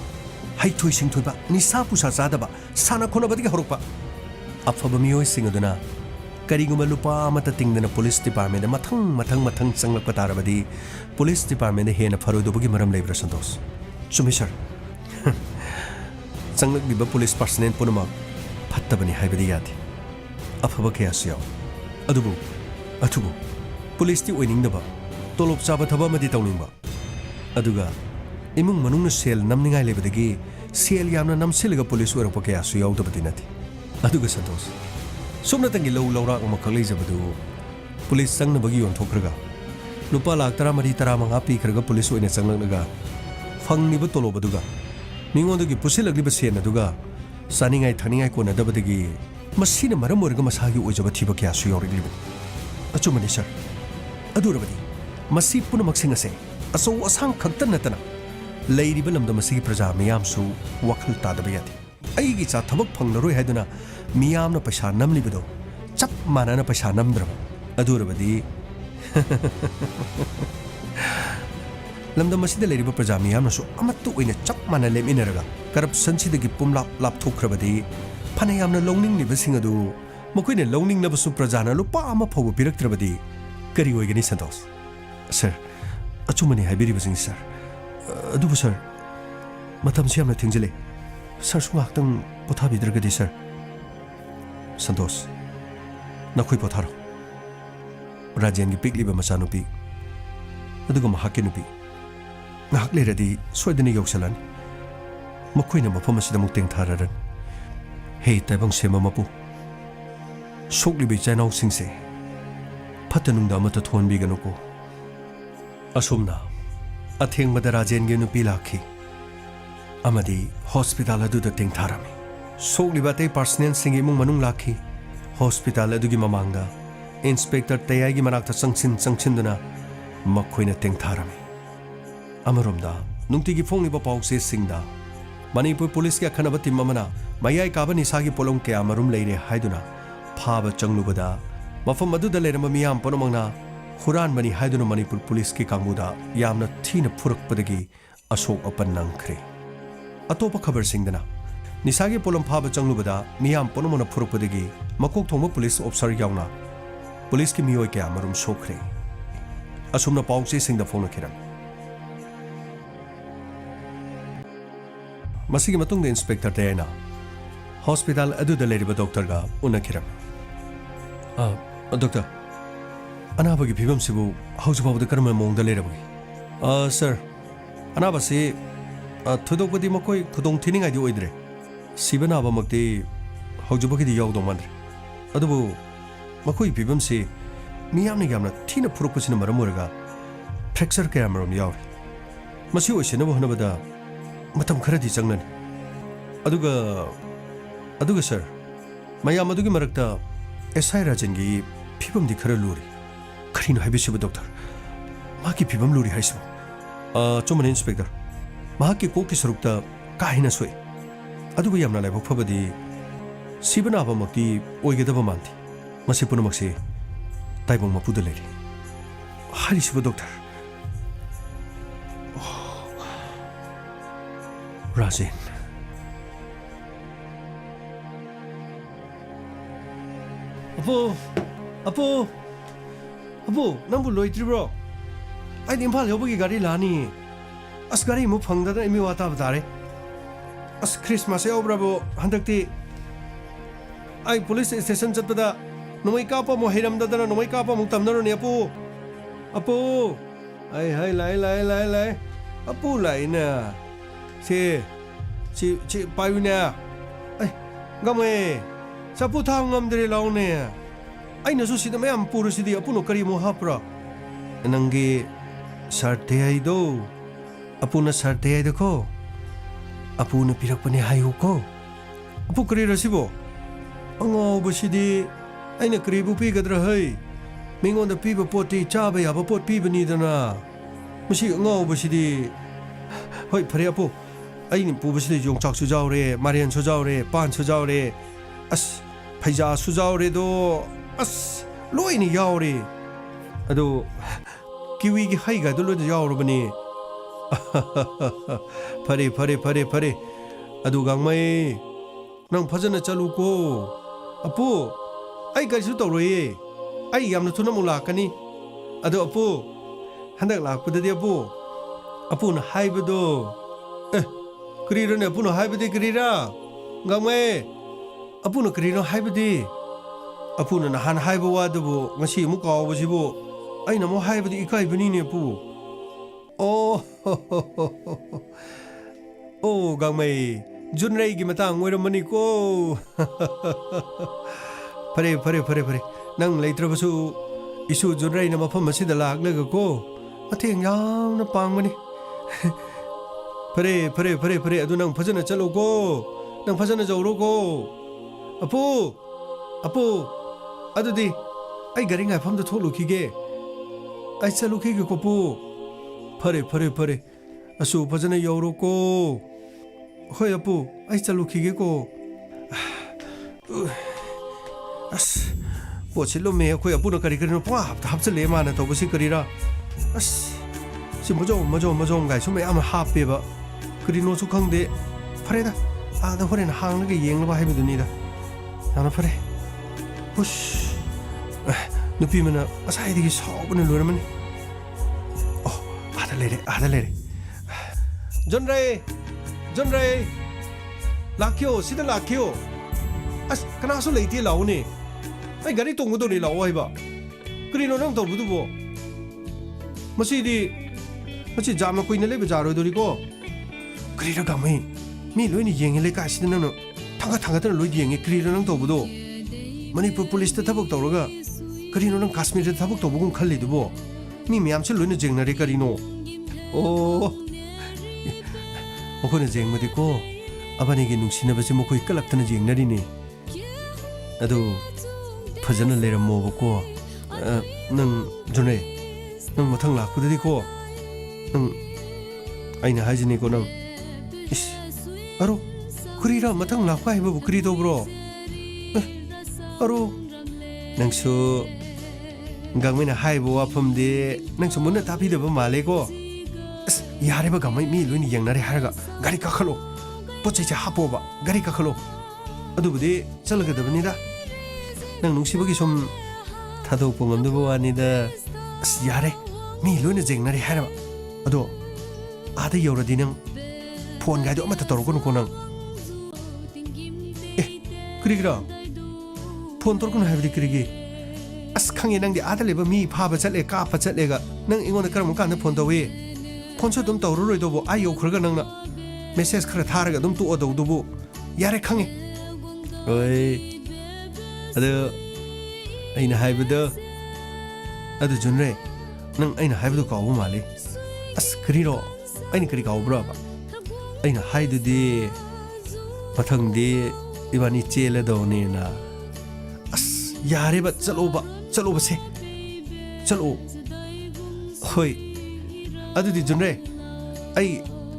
hai thoi sing thoi ba nisa pusa chadaba sana khona badi ga horokpa afaba miyoi singaduna kariguma lupa amata tingdana police department mathang changlakpa tarabadi police department hena farodobugi maram leibra santos chumi sir changlakliba police personnel punama phattabani haibadi yadi afaba kaya siyaw adubu police ti oiningdaba tolop chaba thaba madi tawningba aduga imung manungna sel namningai lebadagi sel yamna namsilaga police orakpa kaya su yawdabadi nati aduga santos somna tangi lawrak ma khalai jabadu police sangna bagi yon thokraga lupa lakh 13 pi khraga police oina changlaknaga phangni ba tolobaduga ningodagi pusilagli ba sen aduga saningai thaningai kona dabadagi masina maram orga masagi ojaba thiba kya su yorigli achumani sir adurabadi masi punamak singase aso asang khaktan natana leiriba lamda masigi praja miyam su wakhal tadaba yadi ꯑꯩꯒꯤ ꯆꯥ ꯊꯕꯛ ꯐꯪꯂꯔꯣꯏ ꯍꯥꯏꯗꯨꯅ ꯃꯤꯌꯥꯝꯅ ꯄꯩꯁꯥ ꯅꯝꯂꯤꯕꯗꯣ ꯆꯞ ꯃꯥꯟꯅꯅ ꯄꯩꯁꯥ ꯅꯝꯗ꯭ꯔꯕ ꯑꯗꯨꯔꯕꯗꯤ ꯂꯝꯗꯝ ꯑꯁꯤꯗ ꯂꯩꯔꯤꯕ ꯄ꯭ꯔꯖꯥ ꯃꯤꯌꯥꯝꯅꯁꯨ ꯑꯃꯠꯇ ꯑꯣꯏꯅ ꯆꯞ ꯃꯥꯟꯅ ꯂꯦꯞꯃꯤꯟꯅꯔꯒ ꯀꯔꯞꯁꯟꯁꯤꯗꯒꯤ ꯄꯨꯝꯂꯥꯞ ꯂꯥꯞꯊꯣꯛꯈ꯭ꯔꯕꯗꯤ ꯐꯅ ꯌꯥꯝꯅ ꯂꯧꯅꯤꯡꯂꯤꯕꯁꯤꯡ ꯑꯗꯨ ꯃꯈꯣꯏꯅ ꯂꯧꯅꯤꯡꯅꯕꯁꯨ ꯄ꯭ꯔꯖꯥꯅ ꯂꯨꯄꯥ ꯑꯃ ꯐꯥꯎꯕ ꯄꯤꯔꯛꯇ꯭ꯔꯕꯗꯤ ꯀꯔꯤ ꯑꯣꯏꯒꯅꯤ ꯁꯟꯇꯣꯁ ꯁꯔ ꯑꯆꯨꯝꯕꯅꯤ ꯍꯥꯏꯕꯤꯔꯤꯕꯁꯤꯡ ꯁꯔ ꯑꯗꯨꯕꯨ ꯁꯔ ꯃꯇꯝꯁꯤ ꯌꯥꯝꯅ ꯊꯦꯡꯖꯤꯜꯂꯦ ꯁꯔꯁꯨ ꯉꯥꯏꯍꯥꯛꯇꯪ ꯄꯣꯊꯥꯕꯤꯗ꯭ꯔꯒꯗꯤ ꯁꯔ ꯁꯟꯇꯣꯁ ꯅꯈꯣꯏ ꯄꯣꯊꯥꯔꯣ ꯔꯥꯖꯦꯟꯒꯤ ꯄꯤꯛꯂꯤꯕ ꯃꯆꯥꯅꯨꯄꯤ ꯑꯗꯨꯒ ꯃꯍꯥꯛꯀꯤ ꯅꯨꯄꯤ ꯉꯥꯏꯍꯥꯛ ꯂꯩꯔꯗꯤ ꯁꯣꯏꯗꯅ ꯌꯧꯁꯜꯂꯅꯤ ꯃꯈꯣꯏꯅ ꯃꯐꯝ ꯑꯁꯤꯗ ꯑꯃꯨꯛ ꯇꯦꯡꯊꯥꯔꯔꯅꯤ ꯍꯦ ꯇꯥꯏꯕꯪ ꯁꯦꯝꯕ ꯃꯄꯨ ꯁꯣꯛꯂꯤꯕ ꯏꯆꯥꯏꯅꯥꯎꯁꯤꯡꯁꯦ ꯐꯠꯇ ꯅꯨꯡꯗ ꯑꯃꯠꯇ ꯊꯣꯛꯍꯟꯕꯤꯒꯅꯨꯀꯣ ꯑꯁꯨꯝꯅ ꯑꯊꯦꯡꯕꯗ ꯔꯥꯖꯦꯟꯒꯤ ꯅꯨꯄꯤ ꯂꯥꯛꯈꯤ ꯑꯃꯗꯤ ꯍꯣꯁꯄꯤꯇꯥꯜ ꯑꯗꯨꯗ ꯇꯦꯡꯊꯥꯔꯝꯃꯤ ꯁꯣꯛꯂꯤꯕ ꯑꯇꯩ ꯄꯥꯔꯁꯅꯦꯜꯁꯤꯡꯒꯤ ꯏꯃꯨꯡ ꯃꯅꯨꯡ ꯂꯥꯛꯈꯤ ꯍꯣꯁꯄꯤꯇꯥꯜ ꯑꯗꯨꯒꯤ ꯃꯃꯥꯡꯗ ꯏꯟꯁꯄꯦꯛꯇꯔ ꯇꯌꯥꯏꯒꯤ ꯃꯅꯥꯛꯇ ꯆꯪꯁꯤꯟꯗꯨꯅ ꯃꯈꯣꯏꯅ ꯇꯦꯡꯊꯥꯔꯝꯃꯤ ꯑꯃꯔꯣꯝꯗ ꯅꯨꯡꯇꯤꯒꯤ ꯐꯣꯡꯂꯤꯕ ꯄꯥꯎꯆꯦꯁꯤꯡꯗ ꯃꯅꯤꯄꯨꯔ ꯄꯨꯂꯤꯁꯀꯤ ꯑꯈꯟꯅꯕ ꯇꯤꯝ ꯑꯃꯅ ꯃꯌꯥꯏ ꯀꯥꯕ ꯅꯤꯁꯥꯒꯤ ꯄꯣꯠꯂꯝ ꯀꯌꯥ ꯃꯔꯨꯝ ꯂꯩꯔꯦ ꯍꯥꯏꯗꯨꯅ ꯐꯥꯕ ꯆꯪꯂꯨꯕꯗ ꯃꯐꯝ ꯑꯗꯨꯗ ꯂꯩꯔꯝꯕ ꯃꯤꯌꯥꯝ ꯄꯨꯝꯅꯃꯛꯅ ꯍꯨꯔꯥꯟꯕꯅꯤ ꯍꯥꯏꯗꯨꯅ ꯃꯅꯤꯄꯨꯔ ꯄꯨꯂꯤꯁꯀꯤ ꯀꯥꯡꯕꯨꯗ ꯌꯥꯝꯅ ꯊꯤꯅ ꯐꯨꯔꯛꯄꯗꯒꯤ ꯑꯁꯣꯛ ꯑꯄꯟ ꯅꯪꯈ꯭ꯔꯦ ꯑꯇꯣꯞꯄ ꯈꯕꯔꯁꯤꯡꯗꯅ ꯅꯤꯁꯥꯒꯤ ꯄꯣꯠꯂꯝ ꯐꯥꯕ ꯆꯪꯂꯨꯕꯗ ꯃꯤꯌꯥꯝ ꯄꯨꯝꯅꯃꯛꯅ ꯐꯨꯔꯛꯄꯗꯒꯤ ꯃꯀꯣꯛ ꯊꯣꯡꯕ ꯄꯨꯂꯤꯁ ꯑꯣꯐꯤꯁꯔ ꯌꯥꯎꯅ ꯄꯨꯂꯤꯁꯀꯤ ꯃꯤꯑꯣꯏ ꯀꯌꯥ ꯃꯔꯨꯝ ꯁꯣꯛꯈ꯭ꯔꯦ ꯑꯁꯨꯝꯅ ꯄꯥꯎꯆꯦꯁꯤꯡꯗ ꯐꯣꯡꯅꯈꯤꯔꯝꯃꯤ ꯃꯁꯤꯒꯤ ꯃꯇꯨꯡꯗ ꯏꯟꯁꯄꯦꯛꯇꯔ ꯇꯌꯥꯏꯅ ꯍꯣꯁꯄꯤꯇꯥꯜ ꯑꯗꯨꯗ ꯂꯩꯔꯤꯕ ꯗꯣꯛꯇꯔꯒ ꯎꯅꯈꯤꯔꯝꯃꯤ ꯗꯣꯛꯇꯔ ꯑꯅꯥꯕꯒꯤ ꯐꯤꯕꯝꯁꯤꯕꯨ ꯍꯧꯖꯤꯛ ꯐꯥꯎꯕꯗ ꯀꯔꯝꯕ ꯃꯑꯣꯡꯗ ꯂꯩꯔꯕꯒꯦ ꯁꯔ ꯑꯅꯥꯕꯁꯤ ꯊꯣꯏꯗꯣꯛꯄꯗꯤ ꯃꯈꯣꯏ ꯈꯨꯗꯣꯡꯊꯤꯅꯤꯡꯉꯥꯏꯗꯤ ꯑꯣꯏꯗ꯭ꯔꯦ ꯁꯤꯕ ꯅꯥꯕꯃꯛꯇꯤ ꯍꯧꯖꯤꯛꯐꯥꯎꯒꯤꯗꯤ ꯌꯥꯎꯗꯧ ꯃꯥꯟꯗ꯭ꯔꯦ ꯑꯗꯨꯕꯨ ꯃꯈꯣꯏꯒꯤ ꯐꯤꯕꯝꯁꯤ ꯃꯤꯌꯥꯝꯅ ꯌꯥꯝꯅ ꯊꯤꯅ ꯐꯨꯔꯛꯄꯁꯤꯅ ꯃꯔꯝ ꯑꯣꯏꯔꯒ ꯐ꯭ꯔꯦꯛꯆꯔ ꯀꯌꯥ ꯃꯔꯨꯝ ꯌꯥꯎꯔꯤ ꯃꯁꯤ ꯑꯣꯏꯁꯤꯟꯅꯕ ꯍꯣꯠꯅꯕꯗ ꯃꯇꯝ ꯈꯔꯗꯤ ꯆꯪꯂꯅꯤ ꯑꯗꯨꯒ ꯁꯔ ꯃꯌꯥꯝ ꯑꯗꯨꯒꯤ ꯃꯔꯛꯇ ꯑꯦꯁꯥꯏ ꯔꯥꯖꯦꯟꯒꯤ ꯐꯤꯕꯝꯗꯤ ꯈꯔ ꯂꯨꯔꯤ ꯀꯔꯤꯅꯣ ꯍꯥꯏꯕꯁꯤꯕꯨ ꯗꯣꯛꯇꯔ ꯃꯍꯥꯛꯀꯤ ꯐꯤꯕꯝ ꯂꯨꯔꯤ ꯍꯥꯏꯁꯤꯕꯨ ꯆꯨꯝꯕꯅꯤ ꯏꯟꯁꯄꯦꯛꯇꯔ ꯃꯍꯥꯛꯀꯤ ꯀꯣꯛꯀꯤ ꯁꯔꯨꯛꯇ ꯀꯥ ꯍꯦꯟꯅ ꯁꯣꯛꯏ ꯑꯗꯨꯕꯨ ꯌꯥꯝꯅ ꯂꯥꯏꯕꯛ ꯐꯕꯗꯤ ꯁꯤꯕ ꯅꯥꯕꯃꯛꯇꯤ ꯑꯣꯏꯒꯗꯕ ꯃꯥꯟꯗꯦ ꯃꯁꯤ ꯄꯨꯝꯅꯃꯛꯁꯤ ꯇꯥꯏꯕꯪ ꯃꯄꯨꯗ ꯂꯩꯔꯤ ꯍꯥꯏꯔꯤꯁꯤꯕꯨ ꯗꯣꯛꯇꯔ ꯔꯥꯖꯦꯟ ꯑꯄꯨ ꯅꯪꯕꯨ ꯂꯣꯏꯗ꯭ꯔꯤꯕ꯭ꯔꯣ ꯑꯩꯗꯤ ꯏꯝꯐꯥꯜ ꯌꯧꯕꯒꯤ ꯒꯥꯔꯤ ꯂꯥꯛꯑꯅꯤ ꯑꯁ ꯒꯥꯔꯤ ꯑꯃꯨꯛ ꯐꯪꯗꯗꯅ ꯑꯩ ꯃꯤ ꯋꯥ ꯇꯥꯕ ꯇꯥꯔꯦ ꯑꯁ ꯈ꯭ꯔꯤꯁꯃꯥꯁ ꯌꯧꯕ꯭ꯔꯕꯨ ꯍꯟꯗꯛꯇꯤ ꯑꯩ ꯄꯨꯂꯤꯁ ꯁ꯭ꯇꯦꯁꯟ ꯆꯠꯄꯗ ꯅꯣꯡꯃꯩ ꯀꯥꯞꯄ ꯑꯃꯨꯛ ꯍꯩꯔꯝꯗꯗꯅ ꯅꯣꯡꯃꯩ ꯀꯥꯞꯄ ꯑꯃꯨꯛ ꯇꯝꯅꯔꯨꯅꯤ ꯑꯄꯨ ꯂꯥꯛꯑꯦ ꯑꯄꯨ ꯂꯥꯛꯏꯅꯦ ꯁꯤ ꯄꯥꯏꯌꯨꯅꯦ ꯑꯩ ꯉꯝꯃꯦ ꯆꯐꯨ ꯊꯥꯕ ꯉꯝꯗ꯭ꯔꯦ ꯂꯥꯎꯅꯦ ꯑꯩꯅꯁꯨ ꯁꯤꯗ ꯃꯌꯥꯝ ꯄꯨꯔꯁꯤꯗꯤ ꯑꯄꯨꯅ ꯀꯔꯤ ꯑꯃꯨꯛ ꯍꯥꯞꯄ꯭ꯔꯣ ꯅꯪꯒꯤ ꯁꯔꯇꯦ ꯍꯥꯏꯗꯣ ꯑꯄꯨꯅ ꯁꯔꯇꯦ ꯍꯥꯏꯗꯣ ꯑꯄꯨꯅ ꯄꯤꯔꯛꯄꯅꯦ ꯍꯥꯏꯌꯨꯀꯣ ꯑꯄꯨ ꯀꯔꯤꯔ ꯁꯤꯕꯣ ꯑꯉꯥꯎꯕꯁꯤꯗꯤ ꯑꯩꯅ ꯀꯔꯤꯕꯨ ꯄꯤꯒꯗ꯭ꯔꯥ ꯍꯩ ꯃꯤꯉꯣꯟꯗ ꯄꯤꯕ ꯄꯣꯠꯇꯤ ꯆꯥꯕ ꯌꯥꯕ ꯄꯣꯠ ꯄꯤꯕꯅꯤꯗꯅ ꯃꯁꯤ ꯑꯉꯥꯎꯕꯁꯤꯗꯤ ꯍꯣꯏ ꯐꯔꯦ ꯑꯄꯨ ꯑꯩꯅ ꯄꯨꯕꯁꯤꯗ ꯌꯣꯡꯆꯥꯛꯁꯨ ꯌꯥꯎꯔꯦ ꯃꯥꯏꯔꯦꯟꯁꯨ ꯌꯥꯎꯔꯦ ꯄꯥꯟꯁꯨ ꯌꯥꯎꯔꯦ ꯑꯁ ꯐꯩꯖꯥꯁꯨ ꯌꯥꯎꯔꯦꯗꯣ ꯑꯁ ꯂꯣꯏꯅ ꯌꯥꯎꯔꯦ ꯑꯗꯣ ꯀꯤꯋꯤꯒꯤ ꯍꯩꯒꯗꯣ ꯂꯣꯏꯅ ꯌꯥꯎꯔꯕꯅꯤ ꯐꯔꯦ ꯑꯗꯨ ꯒꯥꯡꯃꯩ ꯅꯪ ꯐꯖꯅ ꯆꯠꯂꯨꯀꯣ ꯑꯄꯨ ꯑꯩ ꯀꯔꯤꯁꯨ ꯇꯧꯔꯣꯏꯌꯦ ꯑꯩ ꯌꯥꯝꯅ ꯊꯨꯅ ꯑꯃꯨꯛ ꯂꯥꯛꯀꯅꯤ ꯑꯗꯣ ꯑꯄꯨ ꯍꯟꯗꯛ ꯂꯥꯛꯄꯗꯗꯤ ꯑꯄꯨꯅ ꯍꯥꯏꯕꯗꯣ ꯀꯔꯤꯔꯅꯦ ꯑꯄꯨꯅ ꯍꯥꯏꯕꯗꯤ ꯀꯔꯤꯔꯥ ꯒꯥꯡꯃꯩ ꯑꯄꯨꯅ ꯀꯔꯤꯅꯣ ꯍꯥꯏꯕꯗꯤ ꯑꯄꯨꯅ ꯅꯍꯥꯟ ꯍꯥꯏꯕ ꯋꯥꯗꯨꯕꯨ ꯉꯁꯤ ꯑꯃꯨꯛ ꯀꯥꯎꯕꯁꯤꯕꯨ ꯑꯩꯅ ꯑꯃꯨꯛ ꯍꯥꯏꯕꯗꯤ ꯏꯀꯥꯏꯕꯅꯤꯅꯦ ꯑꯄꯨ ꯑꯣ ꯒꯥꯡꯃꯩ ꯖꯨꯟꯔꯩꯒꯤ ꯃꯇꯥꯡ ꯑꯣꯏꯔꯝꯃꯅꯤꯀꯣ ꯐꯔꯦ ꯅꯪ ꯂꯩꯇ꯭ꯔꯕꯁꯨ ꯏꯁꯨ ꯖꯨꯟꯔꯩꯅ ꯃꯐꯝ ꯑꯁꯤꯗ ꯂꯥꯛꯂꯒꯀꯣ ꯃꯇꯦꯡ ꯌꯥꯝꯅ ꯄꯥꯡꯕꯅꯤ ꯐꯔꯦ ꯑꯗꯨ ꯅꯪ ꯐꯖꯅ ꯆꯠꯂꯣꯀꯣ ꯅꯪ ꯐꯖꯅ ꯌꯧꯔꯣꯀꯣ ꯑꯄꯨ ꯑꯗꯨꯗꯤ ꯑꯩ ꯒꯥꯔꯤ ꯉꯥꯏꯐꯝꯗ ꯊꯣꯛꯂꯨꯈꯤꯒꯦ ꯑꯩ ꯆꯠꯂꯨꯈꯤꯒꯦꯀꯣ ꯄꯨ ꯐꯔꯦ ꯑꯁꯨ ꯐꯖꯅ ꯌꯧꯔꯣꯀꯣ hoi apu ai chalu khige ko as po chilo me khoi apu na kari kari no pa hap chale ma na to basi kari ra as si mo gai su me am hap pe ba kari no su khang de phare da a da hore na hang na ge yeng ba hai bu ni da na phare hush nupi mana asai digi saw bana lo ramani oh ada le John Ray lakyo sida lakyo as kana so leiti law ni ai gari tong do ni law ai ba kri no nang to bu du bo masi jam ko ina le ba jaro do ri ko kri ra ga mai mi lo ni yeng le ka sida nang no thanga ta lo yeng kri ra nang to bu do Manipur police ta thabak to ga kri no nang Kashmir ta thabak to bu gun khali du bo mi miyam se lo ni jeng na re kri no oh Mokoi na jeng madi ko abani gi nungsina basi mokoi kalak tana jeng nari ni ado phajana leram mo ko nang jone nang mathang lak pudadi ko nang aina hajini ko nang is aro kuri ra mathang lak pa hiba kuri do bro aro nang su gangmena haibo afam de nang su munna tapi de ba male ko यारे बा गमै मी लोनि यंगनारे हारगा गाड़ी काखलो पोचे चे हापोबा गाड़ी काखलो अदुबुदि चलगदबनिदा नंग नुंसिबगी सम थादोपो ngमदबो वानिदा यारे मी लोनि जेंगनारे हारबा अदो आदा यौरदि नंग फोन गाइदो अमता तोरगोन को नंग ए क्रिगिरा फोन तोरगोन हाइबदि क्रिगी अस खंगे नंगदि आदा लेबा मी फाबा चले कापा चलेगा नंग इंगोन करम कान phone Tove 폰서 좀 떠오르려도 아이오 그러가 능나 메시지 khara tharaga dum tu odo dubu yare khange oi ado aina haibado ado junre nang aina haibado kawu mali as kriro aina kri kawu bra ba aina haidu di pathang di ibani chele do ne na as yare ba chalo ba se chalo hoi अदुदि जुनरे आई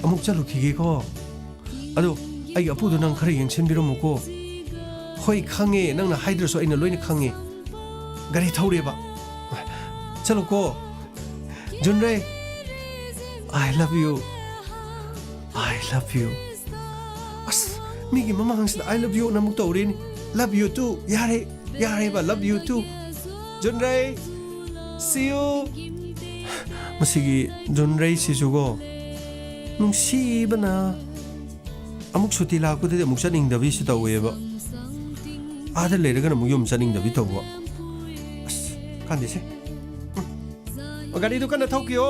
अमुक चलु खिगे को अदु आई अपुदु नंग खरे यंगसिन बिरो मुको होय खंगे नंगना हाइद्रसो आइना लोइना खंगे गारि थौरे बा चलो को जुनरे आई लव यू अस मिगी ममा हंगसिन आई लव यू नमुक तौरेनि लव यू टू यारे बा लव यू टू जुनरे सी यू मसिगी जुनरे सिजुगो नुंसीबना अमुक सुति लाकुदे अमुक चनिंगदबि सि तवेबा आदा लेरगना अमुक युम चनिंगदबि तवबा अस कांदेसे गाड़ी दो कन्ना थौकियो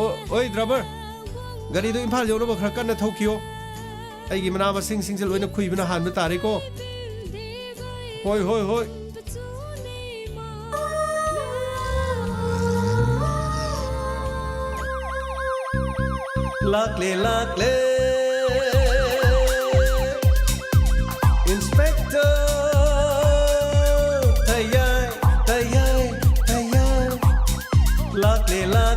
ओ ओय ड्राइवर गाड़ी दो इम्फाल योरबा खरा कन्ना थौकियो आइगी मना मसिंग सिंग लोइना खुइबना हानबा तारेको होय Lakle Inspector Tayai Lakle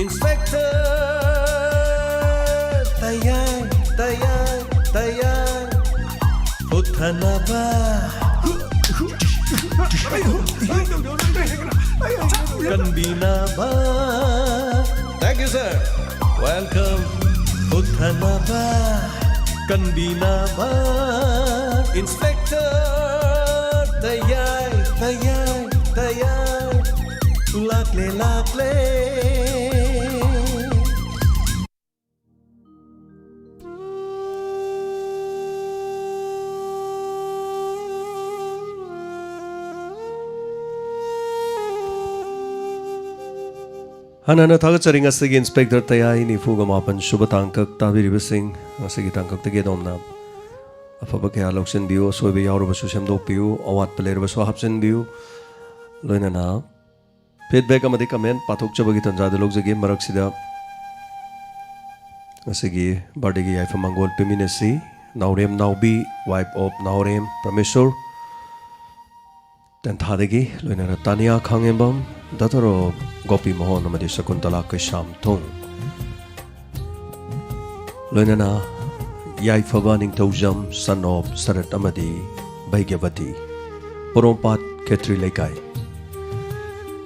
Inspector Tayai Uthanaba Kanbinaba. Thank you, sir. Welcome. Uthanaba. Kanbinaba. Inspector. Tayai. Lakle. Hanana thagacharing asigi inspector tayai ni fuga mapan shubha tangkak tabiriba sing asigi tangkak tage domna afaba kaya loksin biu soibe yauraba su semdok biu awat pelerba su hapsin biu loina na feedback amadi comment pathok chabagi tanjada lokjagi maraksida asigi birthday gi yaifa mangol peminesi naurem naubi wife of naurem prameshwar ꯇꯦꯟꯊꯥꯗꯒꯤ ꯂꯣꯏꯅꯅ ꯇꯥꯅꯤꯌꯥ ꯈꯥꯡꯉꯦꯝꯕꯝ ꯗꯥꯇꯔꯣ ꯒꯣꯄꯤ ꯃꯣꯍꯟ ꯑꯃꯗꯤ ꯁꯀꯨꯟꯇꯂꯥ ꯀꯩꯁꯥꯝ ꯊꯣꯡ ꯂꯣꯏꯅꯅ ꯌꯥꯏꯐꯕ ꯅꯤꯡꯊꯧꯖꯝ ꯁꯟ of ꯁꯔꯠ ꯑꯃꯗꯤ ꯚꯩꯒ꯭ꯌꯕꯇꯤ ꯄꯣꯔꯣꯝꯄꯥꯠ ꯈꯦꯇ꯭ꯔꯤ ꯂꯩꯀꯥꯏ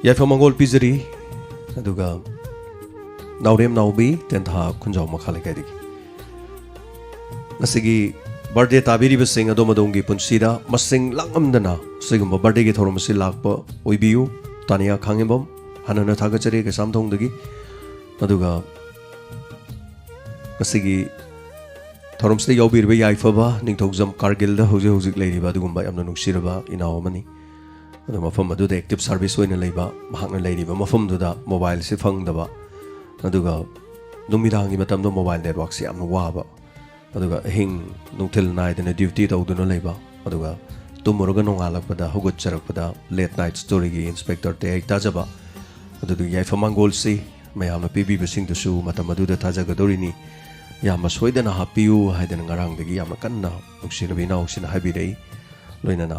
ꯌꯥꯏꯐ ꯃꯪꯒꯣꯜ ꯄꯤꯖꯔꯤ ꯑꯗꯨꯒ ꯅꯥꯎꯔꯦꯝ ꯅꯥꯎꯕꯤ ꯇꯦꯟꯊꯥ ꯈꯨꯟꯖꯥꯎ ꯃꯈꯥ ꯂꯩꯀꯥꯏꯗꯒꯤ ꯉꯁꯤꯒꯤ ꯕꯔꯗꯦ ꯇꯥꯕꯤꯔꯤꯕꯁꯤꯡ ꯑꯗꯣꯝ ꯑꯗꯣꯝꯒꯤ ꯄꯨꯟꯁꯤꯗ ꯃꯁꯤꯡ ꯂꯥꯛꯉꯝꯗꯅ ꯁꯤꯒꯨꯝꯕ ꯕꯔꯗꯦꯒꯤ ꯊꯧꯔꯝ ꯑꯁꯤ ꯂꯥꯛꯄ ꯑꯣꯏꯕꯤꯌꯨ ꯇꯥꯅꯤꯌꯥ ꯈꯥꯡꯉꯦꯝꯕꯝ ꯍꯥꯟꯅꯅ ꯊꯥꯒꯠꯆꯔꯤ ꯀꯩꯁꯥꯝꯊꯣꯡꯗꯒꯤ ꯑꯗꯨꯒ ꯉꯁꯤꯒꯤ ꯊꯧꯔꯝꯁꯤꯗ ꯌꯥꯎꯕꯤꯔꯤꯕ ꯌꯥꯏꯐꯕ ꯅꯤꯡꯊꯧꯖꯝ ꯀꯥꯔꯒꯤꯜꯗ ꯍꯧꯖꯤꯛ ꯍꯧꯖꯤꯛ ꯂꯩꯔꯤꯕ ꯑꯗꯨꯒꯨꯝꯕ ꯌꯥꯝꯅ ꯅꯨꯡꯁꯤꯔꯕ ꯏꯅꯥꯎ ꯑꯃꯅꯤ ꯑꯗꯨ ꯃꯐꯝ ꯑꯗꯨꯗ ꯑꯦꯛꯇꯤꯞ ꯁꯥꯔꯚꯤꯁ ꯑꯣꯏꯅ ꯂꯩꯕ ꯃꯍꯥꯛꯅ ꯂꯩꯔꯤꯕ ꯃꯐꯝꯗꯨꯗ ꯃꯣꯕꯥꯏꯜꯁꯤ ꯐꯪꯗꯕ ꯑꯗꯨꯒ ꯅꯨꯃꯤꯗꯥꯡꯒꯤ ꯃꯇꯝꯗ ꯃꯣꯕꯥꯏꯜ ꯅꯦꯠꯋꯥꯛꯁꯤ ꯌꯥꯝꯅ ꯋꯥꯕ ꯑꯗꯨꯒ ꯑꯍꯤꯡ ꯅꯨꯡꯊꯤꯜ ꯅꯥꯏꯗꯅ ꯗ꯭ꯌꯨꯇꯤ ꯇꯧꯗꯨꯅ ꯂꯩꯕ ꯑꯗꯨꯒ ꯇꯨꯝꯃꯨꯔꯒ ꯅꯣꯡꯉꯥꯜꯂꯛꯄꯗ ꯍꯧꯒꯠꯆꯔꯛꯄꯗ ꯂꯦꯠ ꯅꯥꯏꯠ ꯁ꯭ꯇꯣꯔꯤꯒꯤ ꯏꯟꯁꯄꯦꯛꯇꯔ ꯇꯦꯛ ꯇꯥꯖꯕ ꯑꯗꯨꯗꯨ ꯌꯥꯏꯐ ꯃꯪꯒꯣꯜꯁꯤ ꯃꯌꯥꯝꯅ ꯄꯤꯕꯤꯕꯁꯤꯡꯗꯨꯁꯨ ꯃꯇꯝ ꯑꯗꯨꯗ ꯊꯥꯖꯒꯗꯧꯔꯤꯅꯤ ꯌꯥꯝꯅ ꯁꯣꯏꯗꯅ ꯍꯥꯞꯄꯤꯌꯨ ꯍꯥꯏꯗꯅ ꯉꯔꯥꯡꯗꯒꯤ ꯌꯥꯝꯅ ꯀꯟꯅ ꯅꯨꯡꯁꯤꯔꯕ ꯏꯅꯥꯎꯁꯤꯅ ꯍꯥꯏꯕꯤꯔꯛꯏ ꯂꯣꯏꯅꯅ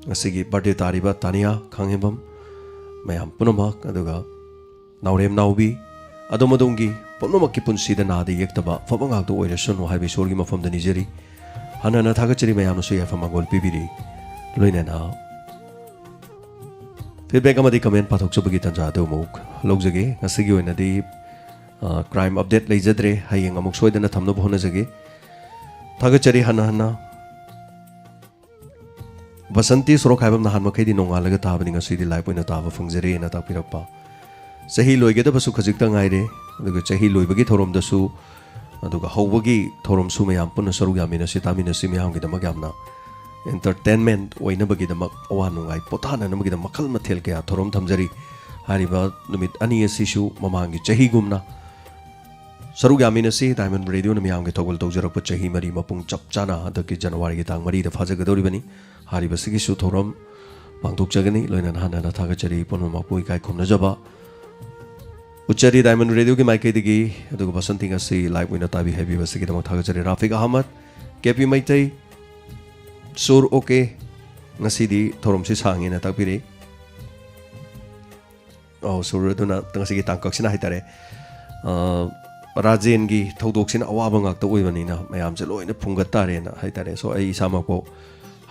ꯉꯁꯤꯒꯤ ꯕꯔꯗꯦ ꯇꯥꯔꯤꯕ ꯇꯥꯅꯤꯌꯥ ꯈꯥꯡꯉꯦꯝꯕꯝ ꯃꯌꯥꯝ ꯄꯨꯝꯅꯃꯛ ꯑꯗꯨꯒ ꯅꯥꯎꯔꯦꯝ ꯅꯥꯎꯕꯤ ꯑꯗꯣꯝ ꯑꯗꯣꯝꯒꯤ ꯄꯨꯝꯅꯃꯛꯀꯤ ꯄꯨꯟꯁꯤꯗ ꯅꯥꯗ ꯌꯦꯛꯇꯕ ꯐꯕ ꯉꯥꯛꯇ ꯑꯣꯏꯔꯁꯅꯨ ꯍꯥꯏꯕ ꯏꯁꯣꯔꯒꯤ ꯃꯐꯝꯗ ꯅꯤꯖꯔꯤ ꯍꯥꯟꯅꯅ ꯊꯥꯒꯠꯆꯔꯤ ꯃꯌꯥꯝꯅꯁꯨ ꯌꯥꯏꯐ ꯃꯪꯒꯣꯜ ꯄꯤꯕꯤꯔꯤ ꯂꯣꯏꯅꯅ ꯐꯤꯗꯕꯦꯛ ꯑꯃꯗꯤ ꯀꯃꯦꯟ ꯄꯥꯊꯣꯛꯆꯕꯒꯤ ꯇꯥꯟꯖꯥ ꯑꯗꯨ ꯑꯃꯨꯛ ꯂꯧꯖꯒꯦ ꯉꯁꯤꯒꯤ ꯑꯣꯏꯅꯗꯤ ꯀ꯭ꯔꯥꯏꯝ ꯑꯞꯗꯦꯠ ꯂꯩꯖꯗ꯭ꯔꯦ ꯍꯌꯦꯡ ꯑꯃꯨꯛ ꯁꯣꯏꯗꯅ ꯊꯝꯅꯕ ꯍꯣꯠꯅꯖꯒꯦ ꯊꯥꯒꯠꯆꯔꯤ ꯍꯟꯅ ꯕꯁꯟꯇꯤ ꯁꯣꯔꯣꯛ ꯍꯥꯏꯕ ꯅꯍꯥꯟ ꯃꯈꯩꯗꯤ ꯅꯣꯡꯉꯥꯜꯂꯒ ꯇꯥꯕꯅꯤ ꯉꯁꯤꯗꯤ ꯂꯥꯏꯞ ꯑꯣꯏꯅ ꯇꯥꯕ ꯐꯪꯖꯔꯦꯅ ꯇꯥꯛꯄꯤꯔꯛꯄ ꯆꯍꯤ ꯂꯣꯏꯒꯗꯕꯁꯨ ꯈꯖꯤꯛꯇ ꯉꯥꯏꯔे ꯑꯗꯨꯒ ꯆꯍꯤ ꯂꯣꯏꯕꯒꯤ ꯊꯧꯔꯝꯗꯁꯨ ꯑꯗꯨꯒ ꯍꯧꯕꯒꯤ ꯊꯧꯔꯝꯁꯨ ꯃꯌꯥꯝ ꯄꯨꯟꯅ ꯁꯔꯨꯛ ꯌꯥꯃꯤꯟꯅꯁꯤ ꯇꯥꯃꯤꯟꯅꯁꯤ ꯃꯌꯥꯝꯒꯤꯗꯃꯛ ꯌꯥꯝꯅ ꯑꯦꯟꯇꯔꯇꯦꯟꯃꯦꯟ ꯑꯣꯏꯅꯕꯒꯤꯗꯃꯛ ꯑꯋꯥ ꯅꯨꯡꯉꯥꯏ ꯄꯣꯊꯥꯅꯅꯕꯒꯤꯗꯃꯛ ꯃꯈꯜ ꯃꯊꯦꯜ ꯀꯌా ꯊꯧꯔꯝ ꯊꯝꯖꯔꯤ ꯍꯥꯏꯔꯤꯕ ꯅꯨꯃꯤꯠ ꯑꯅꯤ ꯑꯁꯤꯁꯨ ꯃꯃꯥꯡꯒꯤ ꯆꯍꯤꯒꯨꯝꯅ ꯁꯔꯨꯛ ꯌꯥꯃꯤꯟꯅꯁꯤ ꯗꯥꯏꯃꯟ ꯔꯦꯗꯤꯑꯣꯅ ꯃꯌꯥꯝꯒꯤ ꯊꯧꯒꯜ ꯇꯧꯖꯔꯛꯄ ꯆꯍꯤ ꯃꯔꯤ ꯃꯄꯨꯡ ꯆꯞ ꯆꯥꯅ ꯍꯟꯗꯛꯀꯤ ꯖꯅꯋꯥꯔꯤꯒꯤ ꯇꯥꯡ 4ꯗ ꯐꯥꯖꯒꯗꯧꯔꯤꯕꯅꯤ ꯍꯥꯏꯔꯤꯕꯁꯤꯒꯤꯁꯨ ꯊꯧꯔꯝ ꯄꯥꯡꯊꯣꯛꯆꯒꯅꯤ ꯂꯣꯏꯅꯅ ꯍꯥꯟꯅ ꯊꯥꯒꯠꯆꯔꯤ ꯄꯨꯝꯅꯃꯛꯄꯨ ꯏꯀꯥꯏ ꯈꯨꯝꯅꯖꯕ उच्चरी डायमंड रेडियो की माइकैदगी अदुगा बसंती ngasi लाइव ओइना ताबी हाइबिबसिगिदमक थागचरी राफिक अहमद केपी मैतै सुर ओके ngasi थोरमसि सांगेना ताकपिरे सुर दुना ngasi की तांकक्सिना हाइतारे राजेन की थौदोक्सिना अवाबा ngakta ओइबनिना मयामसे लोइना फुंगत तारेना हाइतारे सो आई सामको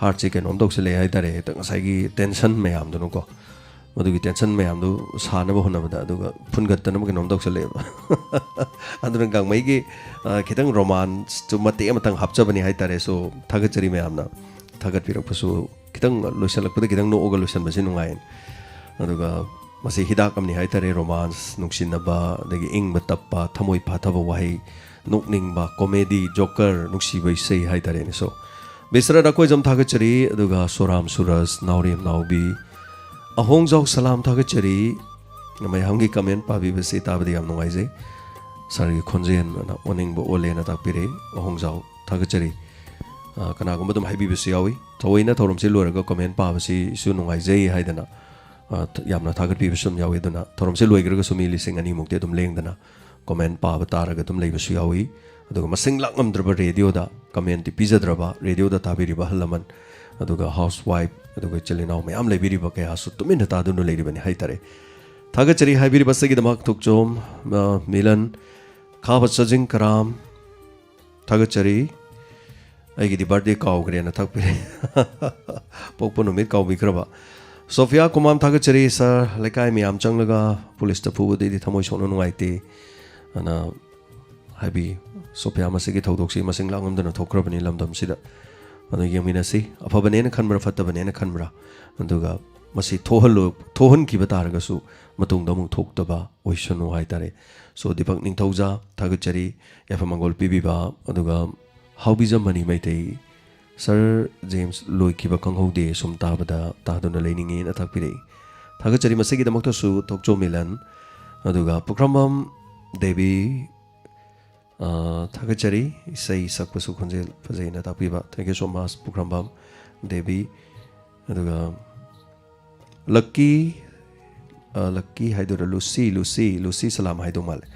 हार्ट चिकन ओमदोक्सले हाइतारे ngasi की टेंशन मयाम दुनको मधुगी टेंशन मैम सानब होनाबदा फुनगतनब कम तौसलेब अदुना गांगमैगी खितंग रोमांस तो मते मतंग हापचबनी हाइतारे सो थागचरी मैमना थागतपिरपसु खितंग लोइसलकपदा खितंग नोगा लोइसनबसि नुंगाइन अदुगा मसे हिदाक अमनि हाइतारे रोमांस नुंगसिनबा दगी इंगबा तप्पा थमोइ फाथबा वाहि नोकनिंगबा कॉमेडी जोकर नुंगसिबै सै हाइतारे सो बेसरा रकोइजम थागचरी अदुगा सोराम सुरस नाउरेम नाउबी अहोंगजाव सलाम थागचरी मयामगी कमेंट पाबीबसे ताबदि याम नुंगाइजे सरगी खोंजेन ओनिंगबो ओलेना ताकपिरे अहोंगजाव थागचरी कनागुम दम हाइबीबसे यावी थोइना थोरमसे लोरगा कमेंट पाबसी सु नुंगाइजे हाइदना यामना थागतपीबसुम यावी दना थोरमसे लोइग्रगा सुमी लिसिंग अनि मुक्ते दुम लेंगदना कमेंट पाब तारगा दुम लेबसु यावी अदुगा मसिंग लांगमद्रबा रेडियोदा कमेंट पिजद्रबा रेडियोदा ताबिरिबा हलमन अदुगा हाउस वाइफ अदुगा चलिनाव मयाम लेबिरिबा कयासु तुमिन तादुनु लेरिबनि हाइतारे थागचरी हाइबिरिबसगिदमक थुकचोम मिलन खाबा सजिंग कराम थागचरी आइगिदि birthday काउग्रेना थाकपिरे पोकपो नुमित काउबिख्रबा Sophia Kumam थागचरी sir लेकाय मियाम चंगलगा police तफुबदि थमोय सोनो नुंगाइते अना हाइबि सोफिया मसिगी थौदोक्सि मसिंग लांगमदना थोख्रबनि लमदमसिदा अदु यमिनसी अफबनेन खनब्रा फतबनेन खनब्रा अदुगा मसी थोहन की बतारगसु मतुंग दमु थोक्तबा ओइसनु हाइतारे सो दीपक निंथौजा थागचरी याफा Mongol पीबीबा अदुगा हाउबिजम money Meitei sir James लोइकिबा कंगौदे सुम ताबदा तादुना लेनिंगे न थाकपिरे थागचरी मसिगी दमक्तसु थोकचो मिलन अदुगा पुक्रमम देवी थागचरी इसै सकपसु खोंजेल फजैना तापीबा thank you so much Pukhrambam Devi अदुगा लक्की हाइदोरा लुसी सलाम हाइदो माले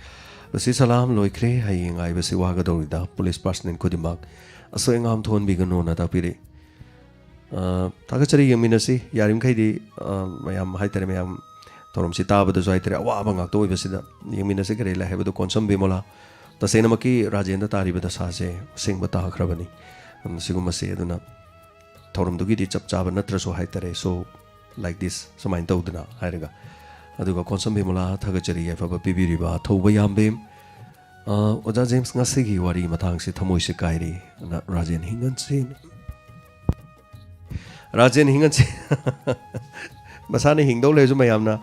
लुसी सलाम लोइख्रे हाइंग आइबसे वागदौरिदा पुलिस पर्सनल खुदिमाक असोयंगाम थोन बिगनो ना तापीरे थागचरी यंगमिनसी यारिमखैदी मयाम हाइतरे मयाम थोरमसी ताबदसु हाइतरे अवाबा ngakto oibasida yengminase kare la hebado konsam bimola tasenamaki rajendra taribada sase singba ta khrabani sigumase aduna थोरमदुगी दी चप चाब नत्रसो हाइतरे सो लाइक दिस समाइन तौदना हाइरगा अदुगा कोनसम बिमला थगचरी एफबा पिबिरिबा थौबा यामबेम ओजा James ngasiगी wari matangsi thamoise kairi rajen hinganse masane hingdau leju mayamna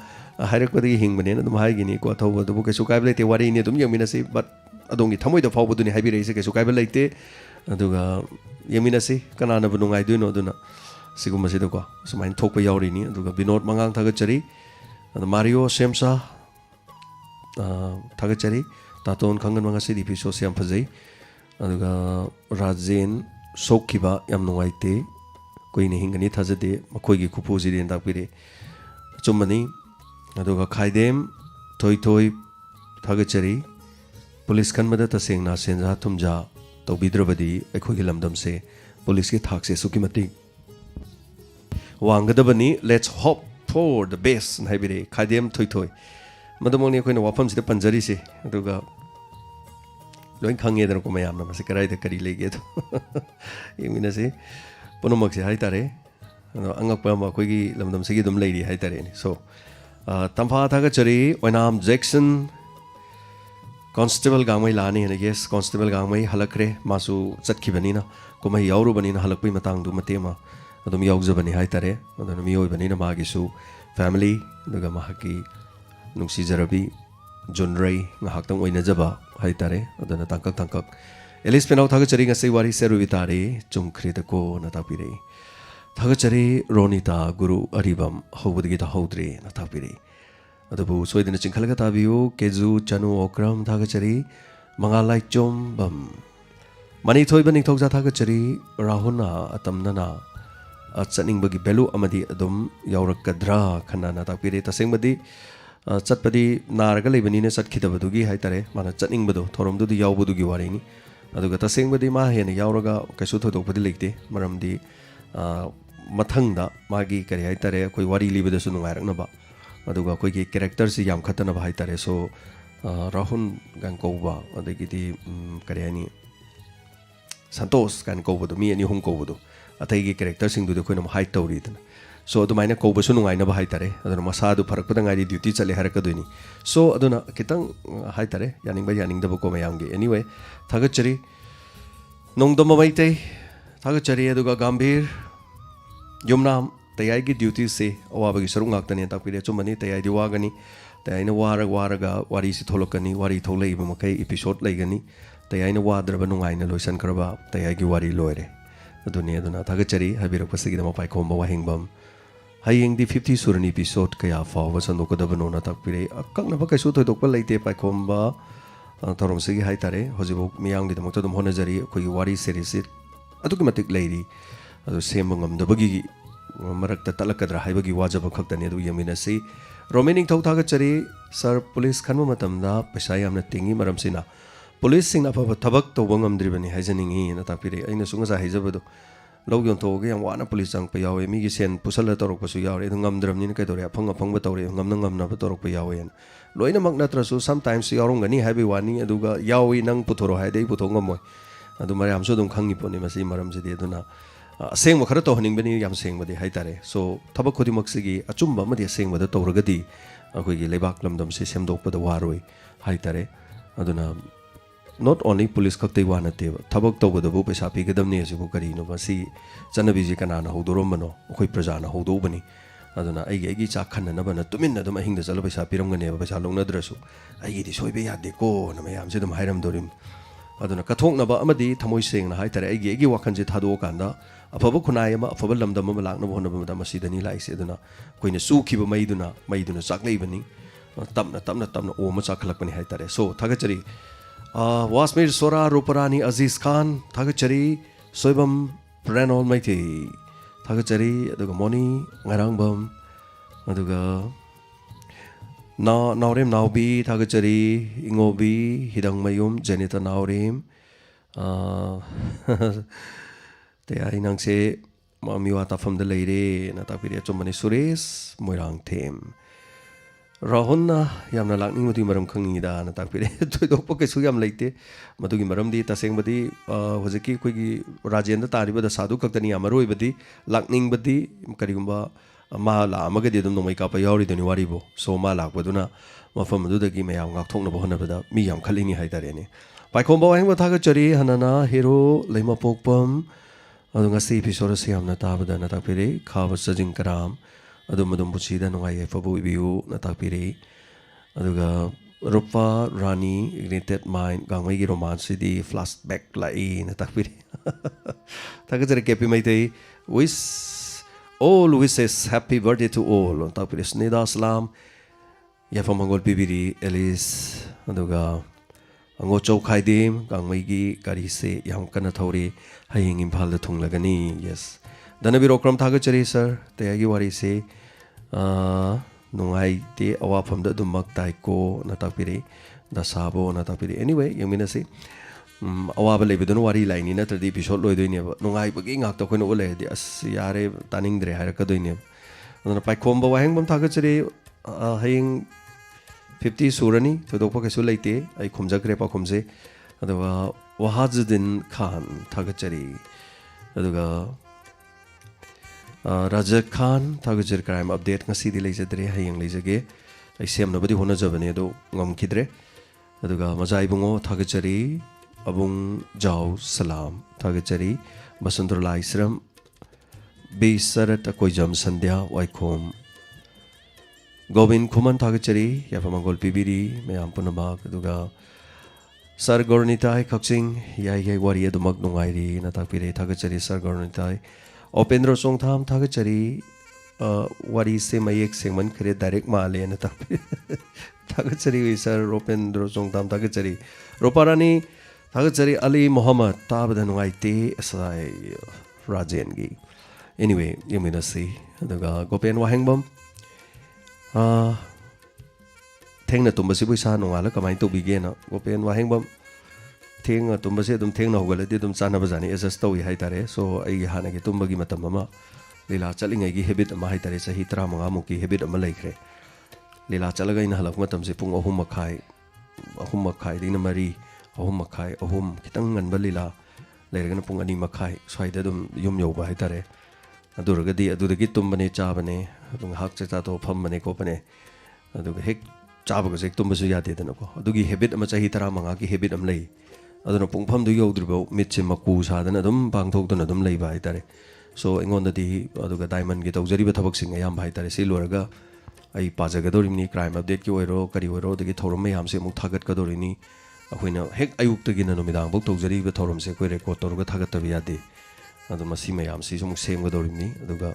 hairapadi hingbane na dum haigini ko thauba du kesu kaibla te wari ni dum yamina se but adongi thamoi da fawbu duni haibire se kesu kaibla leite aduga yamina se kanana bu nungai duino duna siguma se ko sumain thokpa yauri ni aduga binod mangang thagachari mario semsa thagachari taton khangan manga se episode se am phajai aduga rajen sokkiba yam nungai te koine hingani thajade makoi gi khupu ji den dakpire chumani aduga khaidem thoi thoi thagachari police खनमदा तसेंगना सेंजा थुमजा तौबिद्रबदी अखोगी लमदम से police के थाक से सुकी मति वांगदबनी let's hope for the best नाइबिरे खादेम थोय थोय मदमोंनि अखोइना वाफम सिदा पंजरी से अदुगा लोइन खंगे दन को मयाम न मसे कराइ द करी लेगे तो यमिना से पुनमक से हाइ तारे अंगक पम अखोगी लमदम से गी दुम लेरी हाइ तारे सो तंफा थागा चरी ओनाम जैक्सन कांस्टेबल गांगमई लाने है यस कांस्टेबल गांगमई हलकरे मासु चटखिबनीना कुमई यावरुबनीना हलकपई मतंग दु मतेमा अदुम यावजबनी हाइतारे अदुन मियोइबनीना मागिसु फैमिली दुगा माहकी नुंसीजरबी जुनरई ngahaktam oinajaba haitare aduna tangkak elis penau thagachari ngasai wari seruvitare chumkhridako na tapire thagachari ronita guru aribam hobudigi ta hodre na tapire अदबु सोइदन चिंखलगा ताबियो केजु चनु ओक्रम थागचरी मंगालाई चोमबम मनी थोइब निथौजा थागचरी राहुना अतमनना चनिंगबगी बेलु अमदी अदुम यावरकद्रा खन्ना तापिरे तसेंगबदी चटपदी नारगा लेबनीने चटखिदबदुगी हाइतरे माना चनिंगबदो थोरमदुदी यावबदुगी वारिनी अदुगा तसेंगबदी मा हेने यावरगा कैसु थोदोकबदी लेते मरमदी मथंगदा मागी करी हाइतरे कोई वारी लिबदसु नुंगाइरकनबा अदुगा कोई के कैरेक्टर से याम खतन भाई तारे सो राहुल गान कोबा अदगिदी करियानी संतोष गान कोबदो मी अनि हुम कोबदो अतैगी कैरेक्टर सिंग दुदो कोइनम हाइट तौरीदन सो अदुमाइना कोबसु नुंगाइना भाई तारे अदुना मसादु फरकपदा गारी ड्यूटी चले हरकदोइनी सो अदुना कितंग हाइ तारे यानिंग बा यानिंग दबो को मयांगे एनीवे थागचरी नोंगदम मैतै थागचरी अदुगा गंभीर युमनाम तयाई की ड्यूटी से अवाबगी सरुक ngaktane takpire chumani tayai di wagani tayai na waraga wari si tholokani wari tholei bamakai episode laigani tayai na wadraba nungai na loisan karaba tayai gi wari loire aduna thagachari habirak pasigi dama pai khomba wahingbam hayeng di 50 surani episode kaya fawa sandokadabano na takpire akakna ba kaisu thoidokpa leite pai khomba thorom sigi haitare hojibok miyang gi damakta dum honajari khoi wari series aduki matik leiri adu sembangam dabagi मरक्ता तलकद्रा हाइबगी वाजब खक्तने दु यमिनसी रोमेनिंग थौ थागचरी sir police खनम मतमदा पैसा यामना तिंगी मरमसिना police सिंग अफब थबक तौबं ngamdribani हाइजनिंगी न तापिरे अइना सुंगजा हाइजबदो लौगयोन थोगे याम वाना police चंग पे यावे मिगी सेन पुसल तोरकपसु यावे दु ngamdramni न कैदोरे अफंग अफंग तौरे ngamna ngamna तोरक यावे लोइना मक नत्रसु समटाइम्स यारोंगनी हाइबे वानी अदुगा यावे नंग पुथोरो हाइदे पुथोंगमोय अदु मरियामसु दुम खंगी पोनी मसी मरमजिदे अदुना सेंग खर तौहनिंगबनी याम सेंगबदी हाइतारे सो थबक खुदिमक्सिगी अचुम्बा मदि सेंगबदा तौरगदी अखोइगी लेबाक लमदम से सेमदोकपदा वारोय हाइतारे अदुना नॉट ओनली पुलिस खक्तै वानते थबक तौबदबु पैसा पिगदमने सिबु करिनो मसी चनबीजी कनाना हौदोरमबनो अखोइ प्रजाना हौदोबनी अदुना आइगी चा खन्ननबना तुमिन दम अहिंग चल पैसा पिरमगने पैसा लौनद्रसु आइगी सोइबे यादेको न मयाम से दम हाइरमदोरिम अदुना कथोंगनबा अमदी थमोइ सेंगना हाइतारे आइगी वाखन जे थादो कांदा अफब खुनाय अमा अफब लमदम अमा लाक्न होनब मदा मसीदनी लाइसे अदुना कोइना सुखिब मईदुना चाकलेबनी तमना तमना तमना ओम चाखलकपनी हाइतारे सो थागचरी वासमीर सोरा रूपरानी अजीज खान थागचरी सोइबम प्रेनोल मैथि थागचरी अदुगा मोनी ngaraंगबम अदुगा नावरेम नावबी थागचरी इंगोबी हिदंगमयुम जेनिता नावरेम ते आई नंगसे miwa tafam de leire na takpiri chomani Suresh Moirang Them Rahon na yamna lakning matu maram khangi da na takpiri thoidokpa kesu yam leite madugi maram di taseng badi hojiki koi gi Rajendra tariba da sadhu kaktani amaroi badi lakning badi karigumba ma la amaga de dum nomai ka pa yauri doni wari bo so ma lak baduna mafam du da gi mayam ngak thokna bo hona bada mi yam khalini hai tare ne pai khomba heng ba thaga chari hanana hero leima pokpam adu ngasi episode se yamna ta bada na takpiri khawa sajing karam adu madum buchi da nongai fabu biu na takpiri aduga Rupa Rani Ignited Mind gangmai gi romance di flashback lai na takpiri thaga chari kepi mai tei wish all wishes happy birthday to all takpiri Snida Salam yafa mangol pibiri Alice aduga ango chau khaidim gangmai gi kari se yam kana thori haying imphal da thunglagani yes dana biro kram thaga chari sir te agi wari se nungai te awa pham da dumak tai ko na takpiri da sabo na takpiri anyway yamina se awaba leibidun wari laini na tradi episode loidoi nungai bagi ngak to kono ole di as yare taning dre haira kadoi ne na pai khomba waheng bam thaga chari haying 50 surani to dokpa kesu leite ai khomjakre pa khomje aduga Wahajuddin Khan thaga chari aduga Raja Khan thaga chari crime update ngasi di leijadre hayeng leijage ai semna badi hona jabane do ngam khidre aduga majai bungo thaga chari Abung Jau Salam thaga chari Basundra Isram Bisarat Koijam Sandhya Waikhom Govind Kuman thaga chari yafa mangol pibiri mayam punama aduga Sar Gornitai Kaksing yai wari adumak nungairi na takpiri thaga chari Sar Gornitai Opendro Songtham thaga chari wari se mayek sengman khre direct male na takpiri thaga chari Sir Opendro Songtham thaga chari Roparani thaga chari Ali Muhammad tabada nungaite asai Rajengi anyway yamina si aduga Gopen Wahengbam thengna tumbasi buisa nungala kamai to bigena Gopen Wahengbam theng tumbasi dum thengna hogalati dum chana bajani adjust tawi haitare so ai hana gi tumbagi matam ama lila chalingai gi habit ama haitare sahi 35 muki habit ama laikre lila chalaga ina halak matam se pung 3 dina mari 3 kitang nganba lila leiragana pung 2 swaida dum yum yoba haitare aduragadi adudagi tumbane chabane adung hak cha to phambane kopane aduga hek chabaga sek tumbasu yade danako adugi habit ama chahi 35 ki habit am lei aduna pungpham du yodribo mitche maku sadana dum pangthokduna dum leiba haitare so engonda di aduga diamond gi tawjari ba thabak sing ayam haitare se loraga ai pajagadorimi crime update ki oiro kari oiro dagi thorum mayam se muk thagat kadorini akhoi hek ayuk tagi na nomidang bok tawjari ba thorum se koi record toruga thagat tabi yade adu masi mayam si sumuk semgadorini aduga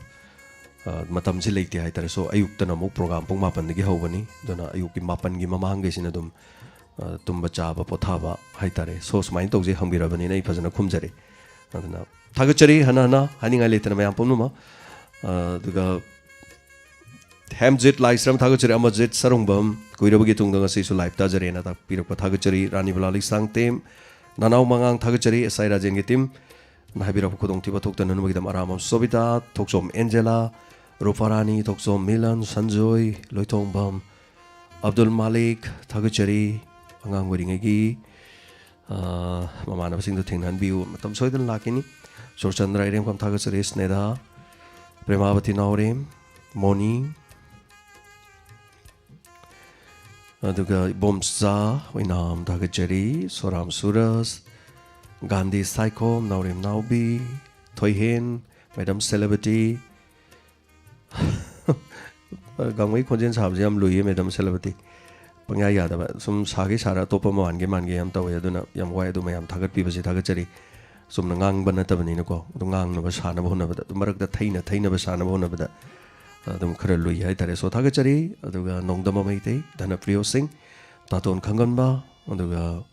matam si leite haitare so ayuk tana muk program pung 8 gi hobani dona ayuk ki 8 gi mamang ge sina dum tumba chaba pothaba haitare so smain tawje hambirabani nei phajana khumjare aduna thagachari hana haninga letana mayam pomnuma aduga Hamjet Laisram thagachari Amajit Sarungbam koirabagi tungdanga se su live ta jare na ta pirakpa thagachari Rani Balali Sangtem Nanau Mangang thagachari Sai Rajen gi tim nahabira khudong tiba thokta nanumagidam aramam Sobita thoksom Angela Ruparani thoksom Milan Sanjoy Loitongbam Abdul Malik thagachari angang weringai gi mamana basing do thengnan biu matam soidan lakini Sorchandra irem kam thagachari Sneda Premavati Naurem Moni aduga Bomsa winam thagachari Soram Suras Gandhi Psycho Naurim Naubi Thoihen Madam Celebrity gangwai khonjen sabje am lui Madam Celebrity pangya yada ba sum sage sara topa man ge yam tawe aduna yam wai adu mayam thagat pi basi thagat chari sum ngang ban tabani na ko ngang na ba sana ba hona ba marak da thaina ba sana ba hona ba adum khara lui hai tare so thagat chari aduga nongdama maite Dhana Priyo Singh taton khangan ba aduga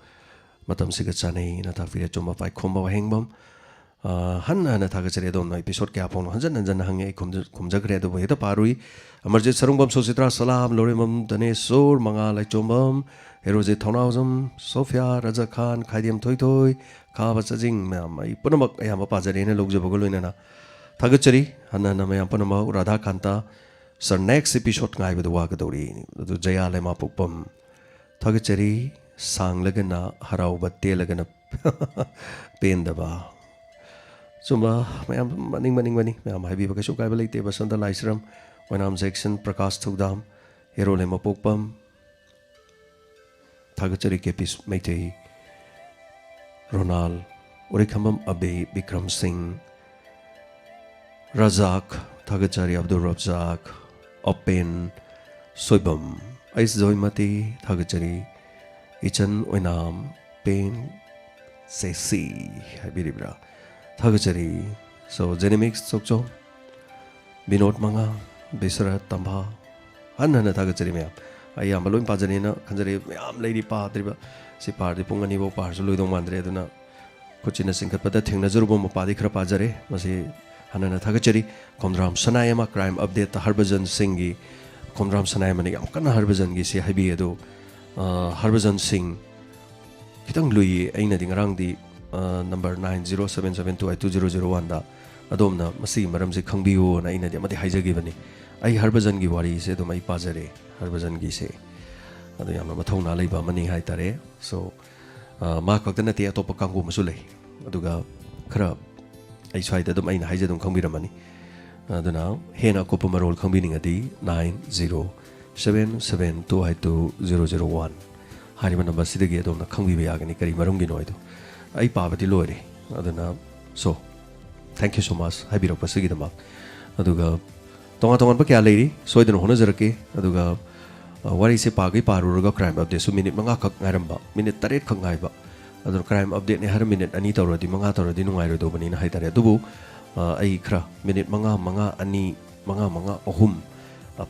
matam siga chanei na ta fire choma pai khomba wahengbam hanna na thaga chare don episode kya pon hanjan hange khumjagre do beta parui Amarjit Sarungbam Sositra Salam Lorimam Danesur Manga Lai Chombam Heroje Thonauzam Sophia Raja Khan Khaidiam Thoi Thoi Khaba Chajing Mai Punamak ayam pa jare ne lok jabagol na थागतचरी हनन मयाम पनम Radha Kanta sir next episode ngaibadu wagadori adu jaya lema pukpam थागतचरी सांगलगना हराउबा तेलगना पेंदबा सुमा मयाम मनिंग मयाम हाइबी बकसु काइबा लेते बसंत लाइसरम वनाम जैक्सन प्रकाश थुगदाम हेरो लेमा पukpam थागतचरी के पिस मैते रोनाल ओरिखमम अबे Vikram Singh Razak, Thagachari Abdul Razak, Open, Soibam, Ais Zoimati, Thagachari, Ichan Oinam, Pain, Sesi, Habiribra, Thagachari, so Zenimix Sokcho, Binot Manga, Bisra Tamba, Anana Thagachari Mea, I am Balloon Pazanina, Kanjari, Am Lady Padriba, Sipar, the Punganivo Pars, Ludo Mandreduna, Cochina Sinkapata, Tinazurbo, Padikra Pazare, Masi. हनन थागचरी कोमद्राम सनायमा crime update Harbhajan Singh की कोमद्राम सनायमा ने याम कन्ना हरभजन की से हाइबी अदो Harbhajan Singh खितंग Louis अइना दिंगरांग the number 9077282001 दा अदोमना मसी मरम से खंगबियो ना अइना दे मते हाइजगी बनी आई हरभजन की वारी से दो मई पाजरे हरभजन की से अदो याम मथौना लेबा मनी हाइतारे सो मा खक्तन ते अतोप कांगु मसु लै अदुगा खरा I tried to make a high jump computer money. The now, Hena Copomarol combining a D 9077222001. Hariman number City Gate on the Combi Agani Marunginoid. I poverty lorry. So, thank you so much. I be up a sigidama. Aduga Tongaton Baka lady, so I don't Honazaraki, Aduga. What is a pagi paruga crime of this minute Mangaka Naramba, minute Taret Kangaiba. Other crime update ni har minute anita already mga to already nung ayro do bani na haitare dubu ay kra minute mga ani mga ohum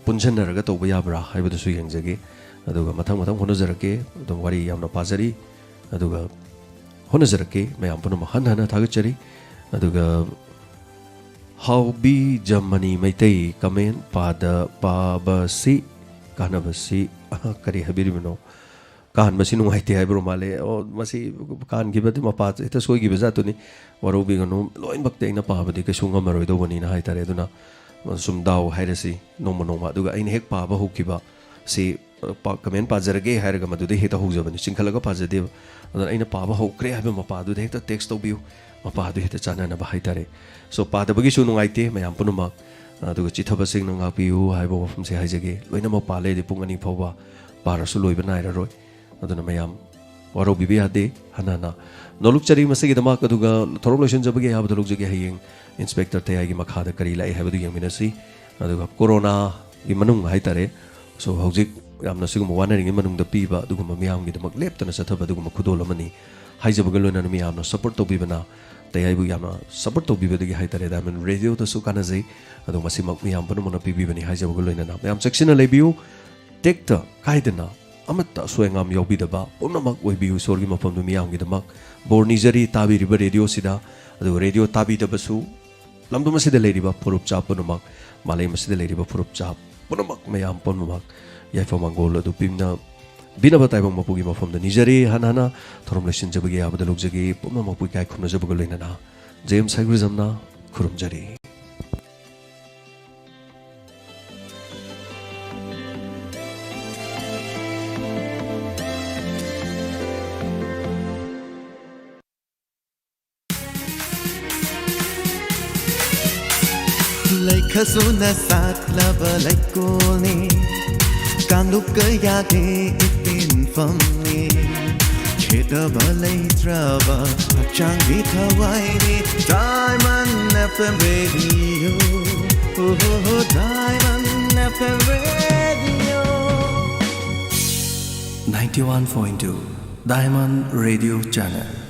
punjan na raga to baya bra ay bado suyang jage aduga matang hono jarake dong wari yam na pazari aduga hono jarake may ampuno mahan hana thagachari aduga how be jamani maitei comment pada pabasi kanabasi kari habiri mino Kan masih nung haiti hai bro male o masih kan gibati mapat ita soi gibaza tu ni warobi ganu loin bakte ina pa badi ka sunga maroi do bani na haitare duna sum daw hairasi noma duga ain hek pa ba hukiba si pa comment pa jarage hair ga madu de heta hujabani singkhalaga pa jade adana aina pa ba hokre ha ma pa du de heta text to biu ma pa du heta chana na ba haitare so pa da bagi su nung aite mayam punuma duga chithaba sing nung apiu hai bo fum se haijage loina ma pa le de pungani phoba para su loi banai ra roi aduna mayam waro bibi ade hanana noluk chari masigi dama kaduga thorolation jabage ha badaluk jage hayeng inspector te agi makhada kari lai ha badu yang minasi aduga corona gi manung haitare so hojik yamna sigum wanering manung da piba duguma miyam gi damak leptana sathaba duguma khudol amani haijabaga lona miyamna support to bibana te ai bu yamna support to bibe dagi haitare da men radio to su kana jai adu masimak miyam panu mona pibi bani haijabaga lona na miyam section na lebiu tekta kaidana Amata Swangam Yobidaba, Unamak Webu Sorgim from the Miang in the Mak, Bornizari Tabi River Radio Sida, the radio Tabi the Basu, Lamdumasi the Lady Purup Chap Punamak, Malamas the Lady Purup Chap, Punamak Mayam Ponamak, Yafamangola to Pimna, Binabataiba Mapugima from the Nizari, Hanana, Tormlation Jabagia, the Luxagi, Punamak Kunazabugalina, James Hagrizamna, Kurumjari. Kasuna saklava laikoni Kanduka itin famni Cheta balai trava Changi kawaini Diamond FM Radio Diamond FM Radio 91.2 Diamond Radio Channel